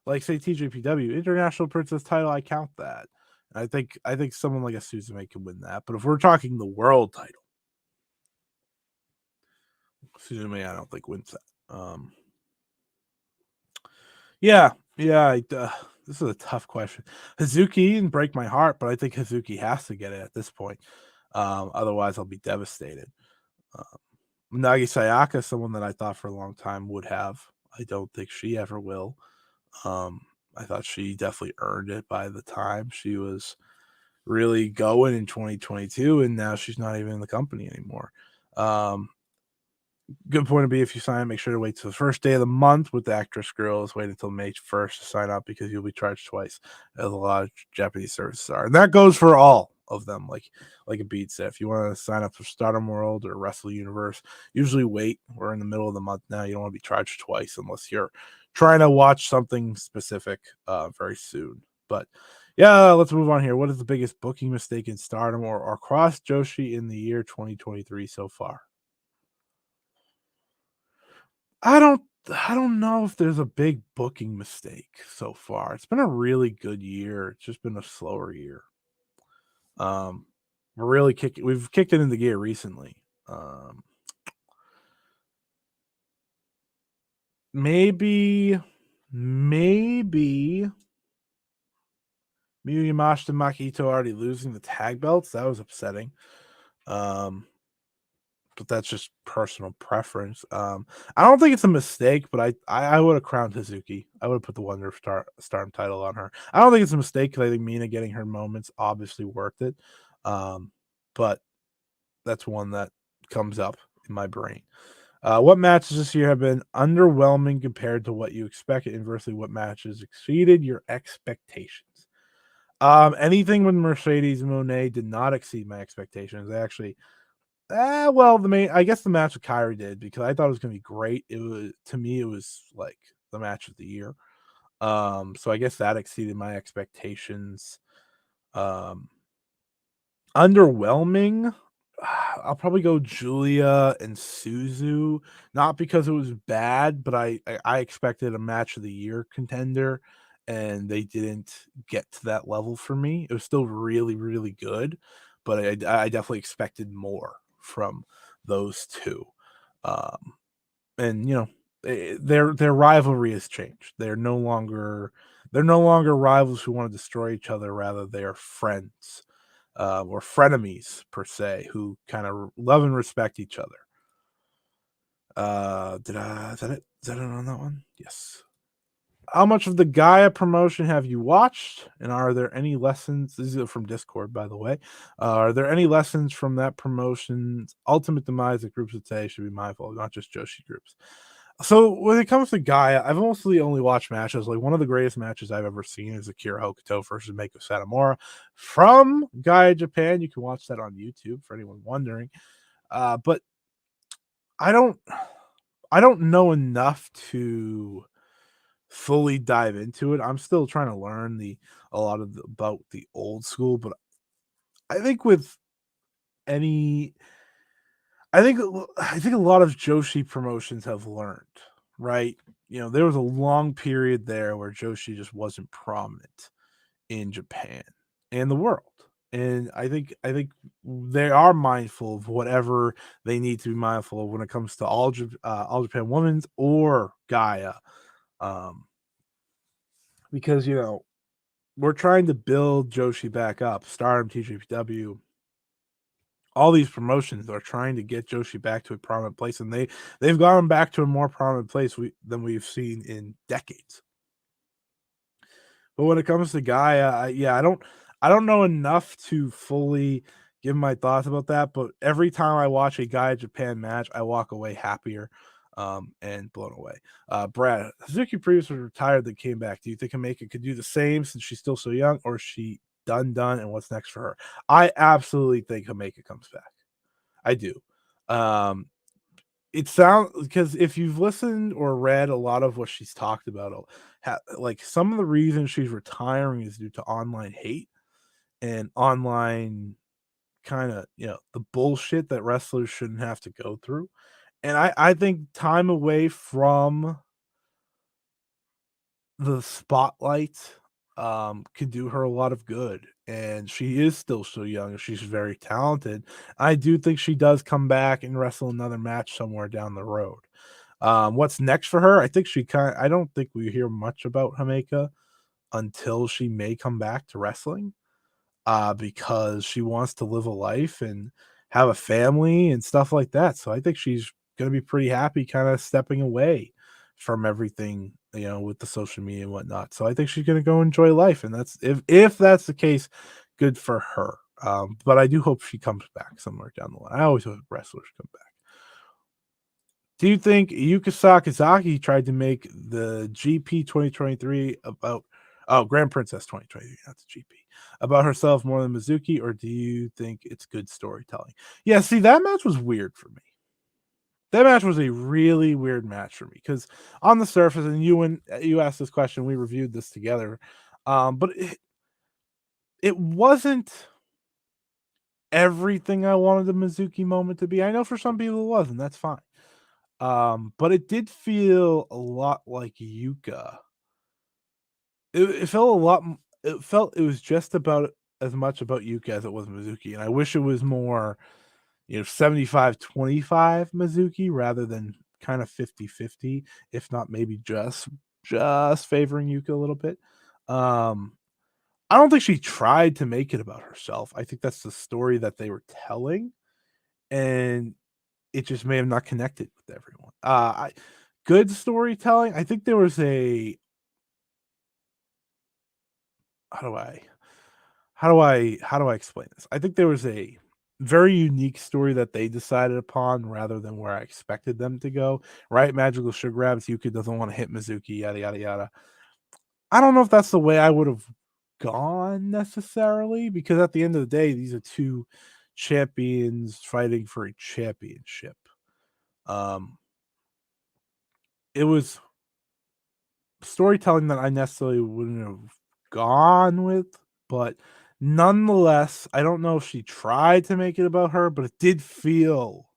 like say TJPW International Princess title, I count that. And I think someone like a Suzume can win that. But if we're talking the world title, Suzume I don't think wins that. Yeah, yeah. This is a tough question. Hazuki didn't break my heart, but I think Hazuki has to get it at this point. Otherwise, I'll be devastated. Um, Nagi Sayaka, someone that I thought for a long time would have. I don't think she ever will. Um, I thought she definitely earned it by the time she was really going in 2022, and now she's not even in the company anymore. Um, Good point to be if you sign up, make sure to wait till the first day of the month with the Actress Girls. Wait until May 1st to sign up because you'll be charged twice, as a lot of Japanese services are. And that goes for all of them. Like a beat said, if you want to sign up for Stardom World or Wrestle Universe, usually wait. We're in the middle of the month now. You don't want to be charged twice unless you're trying to watch something specific very soon. But yeah, let's move on here. What is the biggest booking mistake in Stardom or across Joshi in the year 2023 so far? I don't I don't know if there's a big booking mistake so far. It's been a really good year. It's just been a slower year. Um, we've kicked it into gear recently. Um, maybe Miyu Yamashita and Makito already losing the tag belts. That was upsetting. But that's just personal preference. I don't think it's a mistake, but I would have crowned Hazuki. I would have put the Wonder Stardom title on her. I don't think it's a mistake because I think Mina getting her moments obviously worth it. But that's one that comes up in my brain. What matches this year have been underwhelming compared to what you expected? Inversely, what matches exceeded your expectations? Anything with Mercedes Moné did not exceed my expectations. They actually, well, I guess the match with Kyrie did because I thought it was going to be great. It was, to me, it was like the match of the year. So I guess that exceeded my expectations. Um, Underwhelming. I'll probably go Julia and Suzu, not because it was bad, but I expected a match of the year contender, and they didn't get to that level for me. It was still really, really good, but I definitely expected more from those two. Um, and their rivalry has changed. They're no longer rivals who want to destroy each other. Rather, they are friends, or frenemies per se, who kind of love and respect each other. Is that it? Is that it on that one? Yes. How much of the Gaia promotion have you watched? And are there any lessons? These are from Discord, by the way. Are there any lessons from that promotion's ultimate demise that groups would say should be mindful of, not just Joshi groups? So when it comes to Gaia, I've mostly only watched matches. Like, one of the greatest matches I've ever seen is Akira Hokuto versus Meiko Satomura from Gaia Japan. You can watch that on YouTube for anyone wondering. But I don't I don't know enough to fully dive into it. I'm still trying to learn about the old school, but I think with any I think a lot of Joshi promotions have learned, right? There was a long period there where Joshi just wasn't prominent in Japan and the world. And I think they are mindful of whatever they need to be mindful of when it comes to all Japan Women's or Gaia. Um, because we're trying to build Joshi back up. Stardom, TJPW, all these promotions are trying to get Joshi back to a prominent place, and they've gone back to a more prominent place than we've seen in decades. But when it comes to Gaia, I don't know enough to fully give my thoughts about that. But every time I watch a Gaia Japan match, I walk away happier, and blown away. Brad, Suzuki previously retired, then came back. Do you think Kameka could do the same since she's still so young, or is she done? And what's next for her? I absolutely think Kameka comes back. I do. Um, it sounds, because if you've listened or read a lot of what she's talked about, like, some of the reasons she's retiring is due to online hate and online kind of the bullshit that wrestlers shouldn't have to go through. And I think time away from the spotlight could do her a lot of good, and she is still so young and she's very talented. I do think she does come back and wrestle another match somewhere down the road. What's next for her? I don't think we hear much about Hameka until she may come back to wrestling, because she wants to live a life and have a family and stuff like that. So I think she's going to be pretty happy kind of stepping away from everything, with the social media and whatnot. So I think she's going to go enjoy life. And that's, if that's the case, good for her. But I do hope she comes back somewhere down the line. I always hope wrestlers come back. Do you think Yuka Sakazaki tried to make the GP 2023 about Grand Princess 2023, not the GP, about herself more than Mizuki, or do you think it's good storytelling? Yeah, see, that match was weird for me. That match was a really weird match for me because on the surface, and you asked this question, we reviewed this together, but it wasn't everything I wanted the Mizuki moment to be. I know for some people it was, and that's fine. But it did feel a lot like Yuka. It felt a lot. It was just about as much about Yuka as it was Mizuki, and I wish it was more, 75-25 Mizuki rather than kind of 50-50, if not maybe just favoring Yuka a little bit. Um, I don't think she tried to make it about herself. I think that's the story that they were telling, and it just may have not connected with everyone. Good storytelling. I think there was a how do I how do I explain this? I think there was a very unique story that they decided upon rather than where I expected them to go. Right? Magical sugar grabs. Yuka doesn't want to hit Mizuki. Yada yada yada. I don't know if that's the way I would have gone necessarily, because at the end of the day, these are two champions fighting for a championship. Um, it was storytelling that I necessarily wouldn't have gone with, but nonetheless, I don't know if she tried to make it about her, but it did feel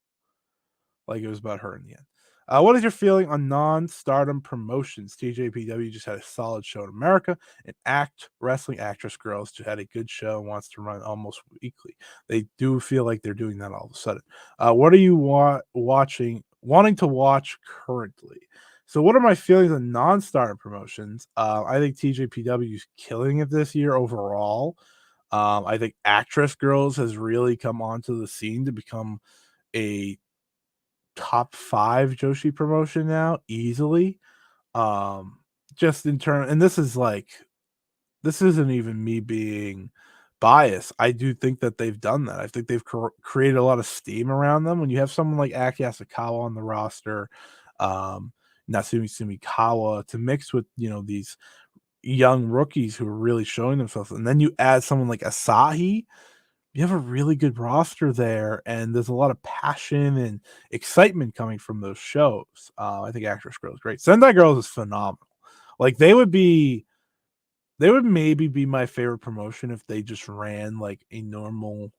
like it was about her in the end. What is your feeling on non-stardom promotions? TJPW just had a solid show in America, and Act Wrestling Actress Girls just had a good show and wants to run almost weekly. They do feel like they're doing that all of a sudden. What are you wanting to watch currently? So, what are my feelings on non-stardom promotions? I think TJPW is killing it this year overall. I think Actress Girls has really come onto the scene to become a top 5 Joshi promotion now easily. Um, just in turn, and this isn't even me being biased. I do think that they've done that. I think they've created a lot of steam around them. When you have someone like Aki Asakawa on the roster, um, Natsumi Sumikawa to mix with, these young rookies who are really showing themselves, and then you add someone like Asahi, you have a really good roster there, and there's a lot of passion and excitement coming from those shows. I think Actress Girl is great. Sendai Girls is phenomenal. Like they would maybe be my favorite promotion if they just ran like a normal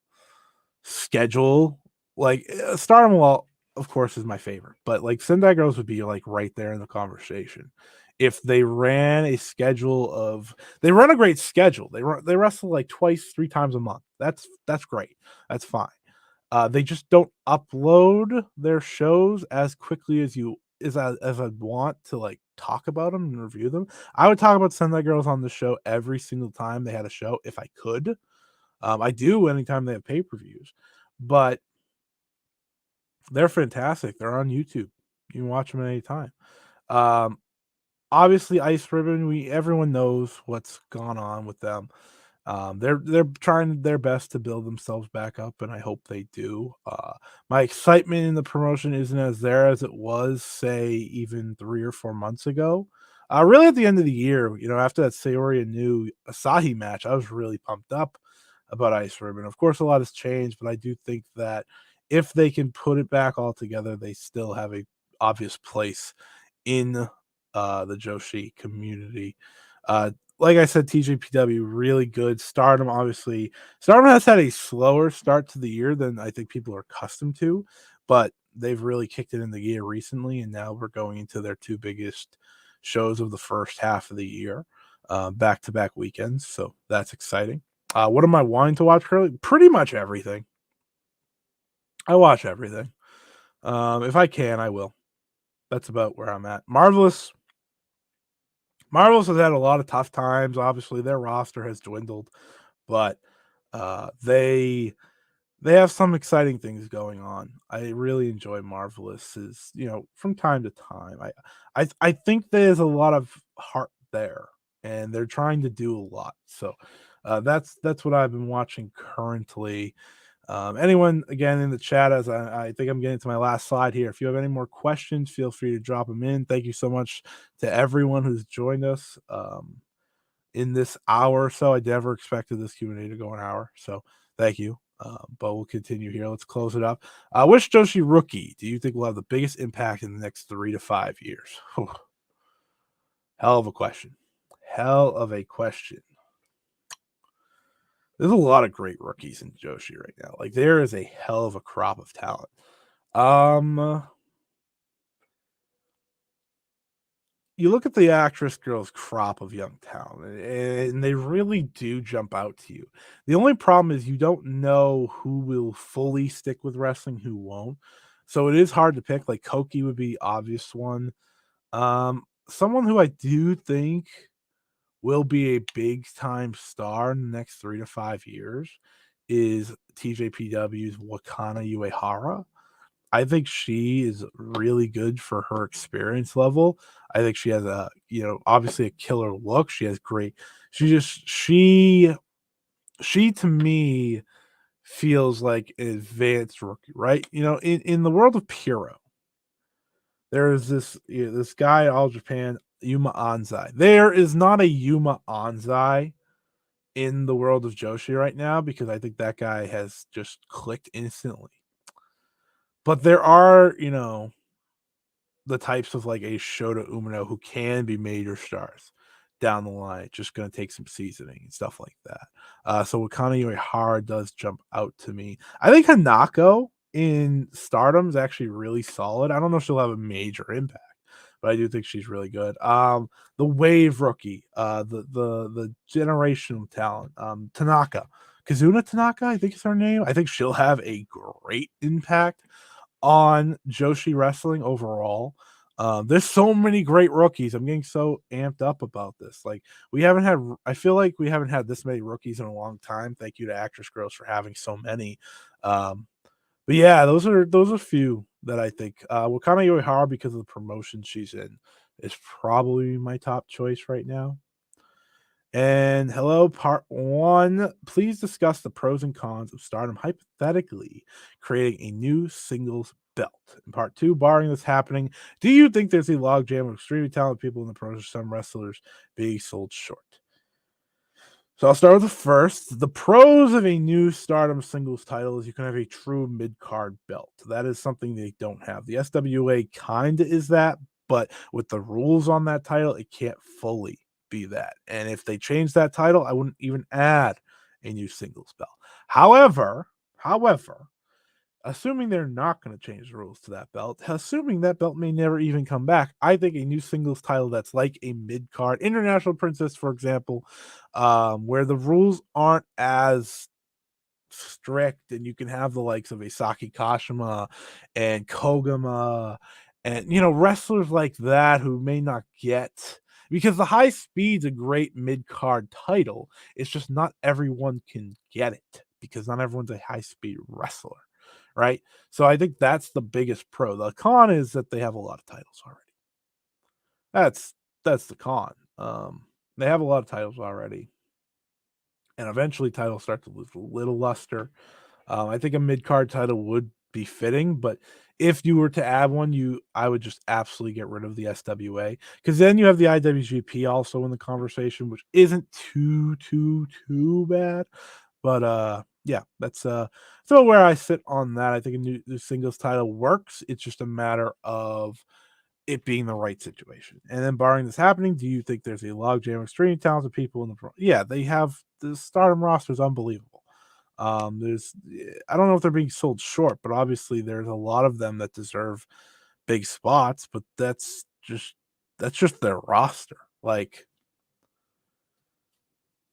schedule. Like Stardom, well, of course, is my favorite, but like Sendai Girls would be like right there in the conversation if they ran a schedule of. They run a great schedule. They wrestle like twice, 3 times a month. That's great. That's fine. They just don't upload their shows as quickly as I'd want to like talk about them and review them. I would talk about Sendai Girls on the show every single time they had a show if I could. I do anytime they have pay-per-views, but they're fantastic. They're on YouTube. You can watch them at any time. Um, Obviously, Ice Ribbon. Everyone knows what's gone on with them. They're trying their best to build themselves back up, and I hope they do. My excitement in the promotion isn't as there as it was, say, even 3 or 4 months ago. Really, at the end of the year, after that Sayori and New Asahi match, I was really pumped up about Ice Ribbon. Of course, a lot has changed, but I do think that if they can put it back all together, they still have a obvious place in the Joshi community. Like I said, TJPW really good. Stardom has had a slower start to the year than I think people are accustomed to, but they've really kicked it in the gear recently, and now we're going into their 2 biggest shows of the first half of the year, back to back weekends. So that's exciting. What am I wanting to watch currently? Pretty much everything. I watch everything. If I can, I will. That's about where I'm at. Marvelous has had a lot of tough times. Obviously, their roster has dwindled, but they have some exciting things going on. I really enjoy Marvelous's, from time to time. I think there's a lot of heart there, and they're trying to do a lot. So that's what I've been watching currently. Anyone again in the chat, as I think I'm getting to my last slide here. If you have any more questions, feel free to drop them in. Thank you so much to everyone who's joined us in this hour or so. I never expected this Q&A to go an hour, so thank you. But we'll continue here. Let's close it up. Which Joshi rookie do you think will have the biggest impact in the next 3 to 5 years? Hell of a question. Hell of a question. There's a lot of great rookies in Joshi right now. Like there is a hell of a crop of talent. You look at the Actress Girls crop of young talent, and they really do jump out to you. The only problem is you don't know who will fully stick with wrestling, who won't. So it is hard to pick. Like Koki would be obvious one. Someone who I do think will be a big time star in the next 3 to 5 years is TJPW's Wakana Uehara. I think she is really good for her experience level. I think she has obviously a killer look. She has great. She to me feels like an advanced rookie, right? In the world of Puro, there is this guy at All Japan, Yuma Anzai. There is not a Yuma Anzai in the world of Joshi right now because I think that guy has just clicked instantly. But there are, the types of like a Shota Umino who can be major stars down the line. It's just going to take some seasoning and stuff like that. So Wakana Uehara does jump out to me. I think Hanako in Stardom is actually really solid. I don't know if she'll have a major impact, but I do think she's really good. The Wave rookie, the generational talent, Tanaka. Kazuna Tanaka, I think is her name. I think she'll have a great impact on Joshi wrestling overall. There's so many great rookies. I'm getting so amped up about this. Like I feel like we haven't had this many rookies in a long time. Thank you to Actress Girls for having so many. But yeah, those are a few that I think. Wakana Uehara, because of the promotion she's in, is probably my top choice right now. And hello, part one. Please discuss the pros and cons of Stardom hypothetically creating a new singles belt. In part two, barring this happening, do you think there's a logjam of extremely talented people in the pros, some wrestlers being sold short? So I'll start with the first. The pros of a new Stardom singles title is you can have a true mid-card belt. That is something they don't have. The SWA kind of is that, but with the rules on that title, it can't fully be that. And if they change that title, I wouldn't even add a new singles belt. However, assuming they're not going to change the rules to that belt, assuming that belt may never even come back, I think a new singles title that's like a mid-card International Princess, for example, where the rules aren't as strict and you can have the likes of a Saki Kashima and Kogama and wrestlers like that who may not get, because the high speed's a great mid-card title. It's just not everyone can get it because not everyone's a high speed wrestler, right? So I think that's the biggest pro. The con is that they have a lot of titles already. That's the con. They have a lot of titles already, and eventually titles start to lose a little luster. I think a mid card title would be fitting, but if you were to add one, I would just absolutely get rid of the SWA, because then you have the IWGP also in the conversation, which isn't too bad. But yeah, that's so where I sit on that. I think a new singles title works. It's just a matter of it being the right situation. And then barring this happening, do you think there's a logjam of extremely talented people in the pro? Yeah, they have the Stardom roster is unbelievable. I don't know if they're being sold short, but obviously there's a lot of them that deserve big spots, but that's just their roster. Like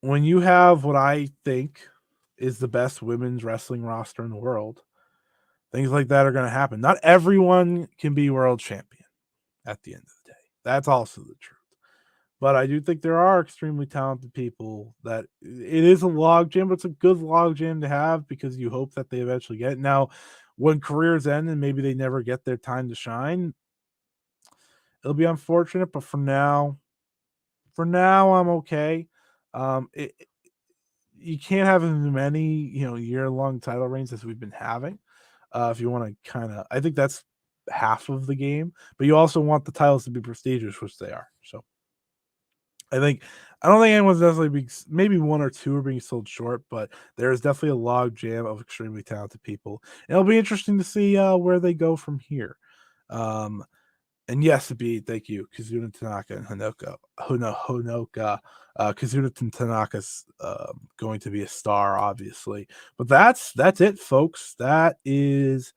when you have what I think is the best women's wrestling roster in the world, things like that are going to happen. Not everyone can be world champion at the end of the day. That's also the truth. But I do think there are extremely talented people that it is a log jam, but it's a good log jam to have because you hope that they eventually get it. Now, when careers end and maybe they never get their time to shine, it'll be unfortunate. But for now, I'm okay. It, you can't have as many, year-long title reigns as we've been having. If you want to I think that's half of the game, but you also want the titles to be prestigious, which they are. So I don't think anyone's necessarily being, maybe one or two are being sold short, but there is definitely a log jam of extremely talented people. And it'll be interesting to see where they go from here. Um, and yes, thank you, Kazuna Tanaka and Honoka. Kazuna Tanaka's going to be a star, obviously. But that's it, folks. That is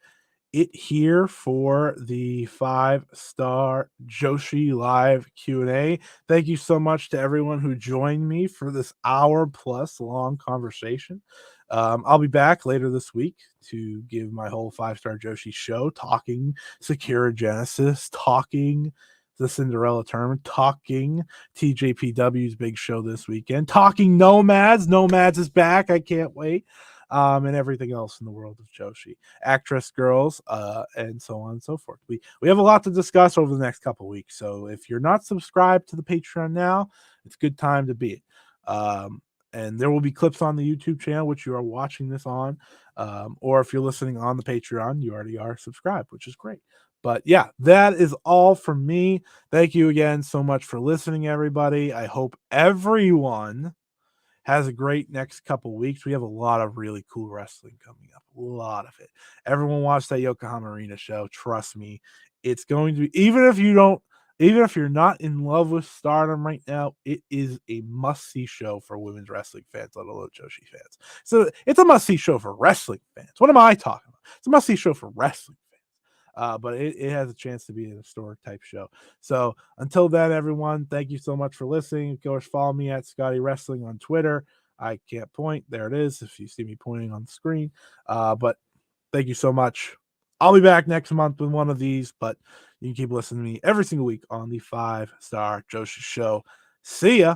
it here for the 5-star Joshi live Q&A. Thank you so much to everyone who joined me for this hour plus long conversation. I'll be back later this week to give my whole 5-star Joshi show, talking Sakura Genesis, talking the Cinderella tournament, talking TJPW's big show this weekend, talking Nomads. Nomads is back. I can't wait. And everything else in the world of Joshi, actress girls, and so on and so forth. We have a lot to discuss over the next couple of weeks. So if you're not subscribed to the Patreon now, it's a good time to be. And there will be clips on the YouTube channel, which you are watching this on. Or if you're listening on the Patreon, you already are subscribed, which is great. But yeah, that is all from me. Thank you again so much for listening, everybody. I hope everyone has a great next couple weeks. We have a lot of really cool wrestling coming up. A lot of it. Everyone watch that Yokohama Arena show. Trust me. It's going to be, even if you're not in love with Stardom right now, it is a must-see show for women's wrestling fans, let alone Joshi fans. So it's a must-see show for wrestling fans. What am I talking about? It's a must-see show for wrestling fans. But it has a chance to be an historic type show. So until then, everyone, thank you so much for listening. Of course, follow me at Scotty Wrestling on Twitter. I can't point. There it is if you see me pointing on the screen. But thank you so much. I'll be back next month with one of these, but you can keep listening to me every single week on the 5-Star Joshi Show. See ya.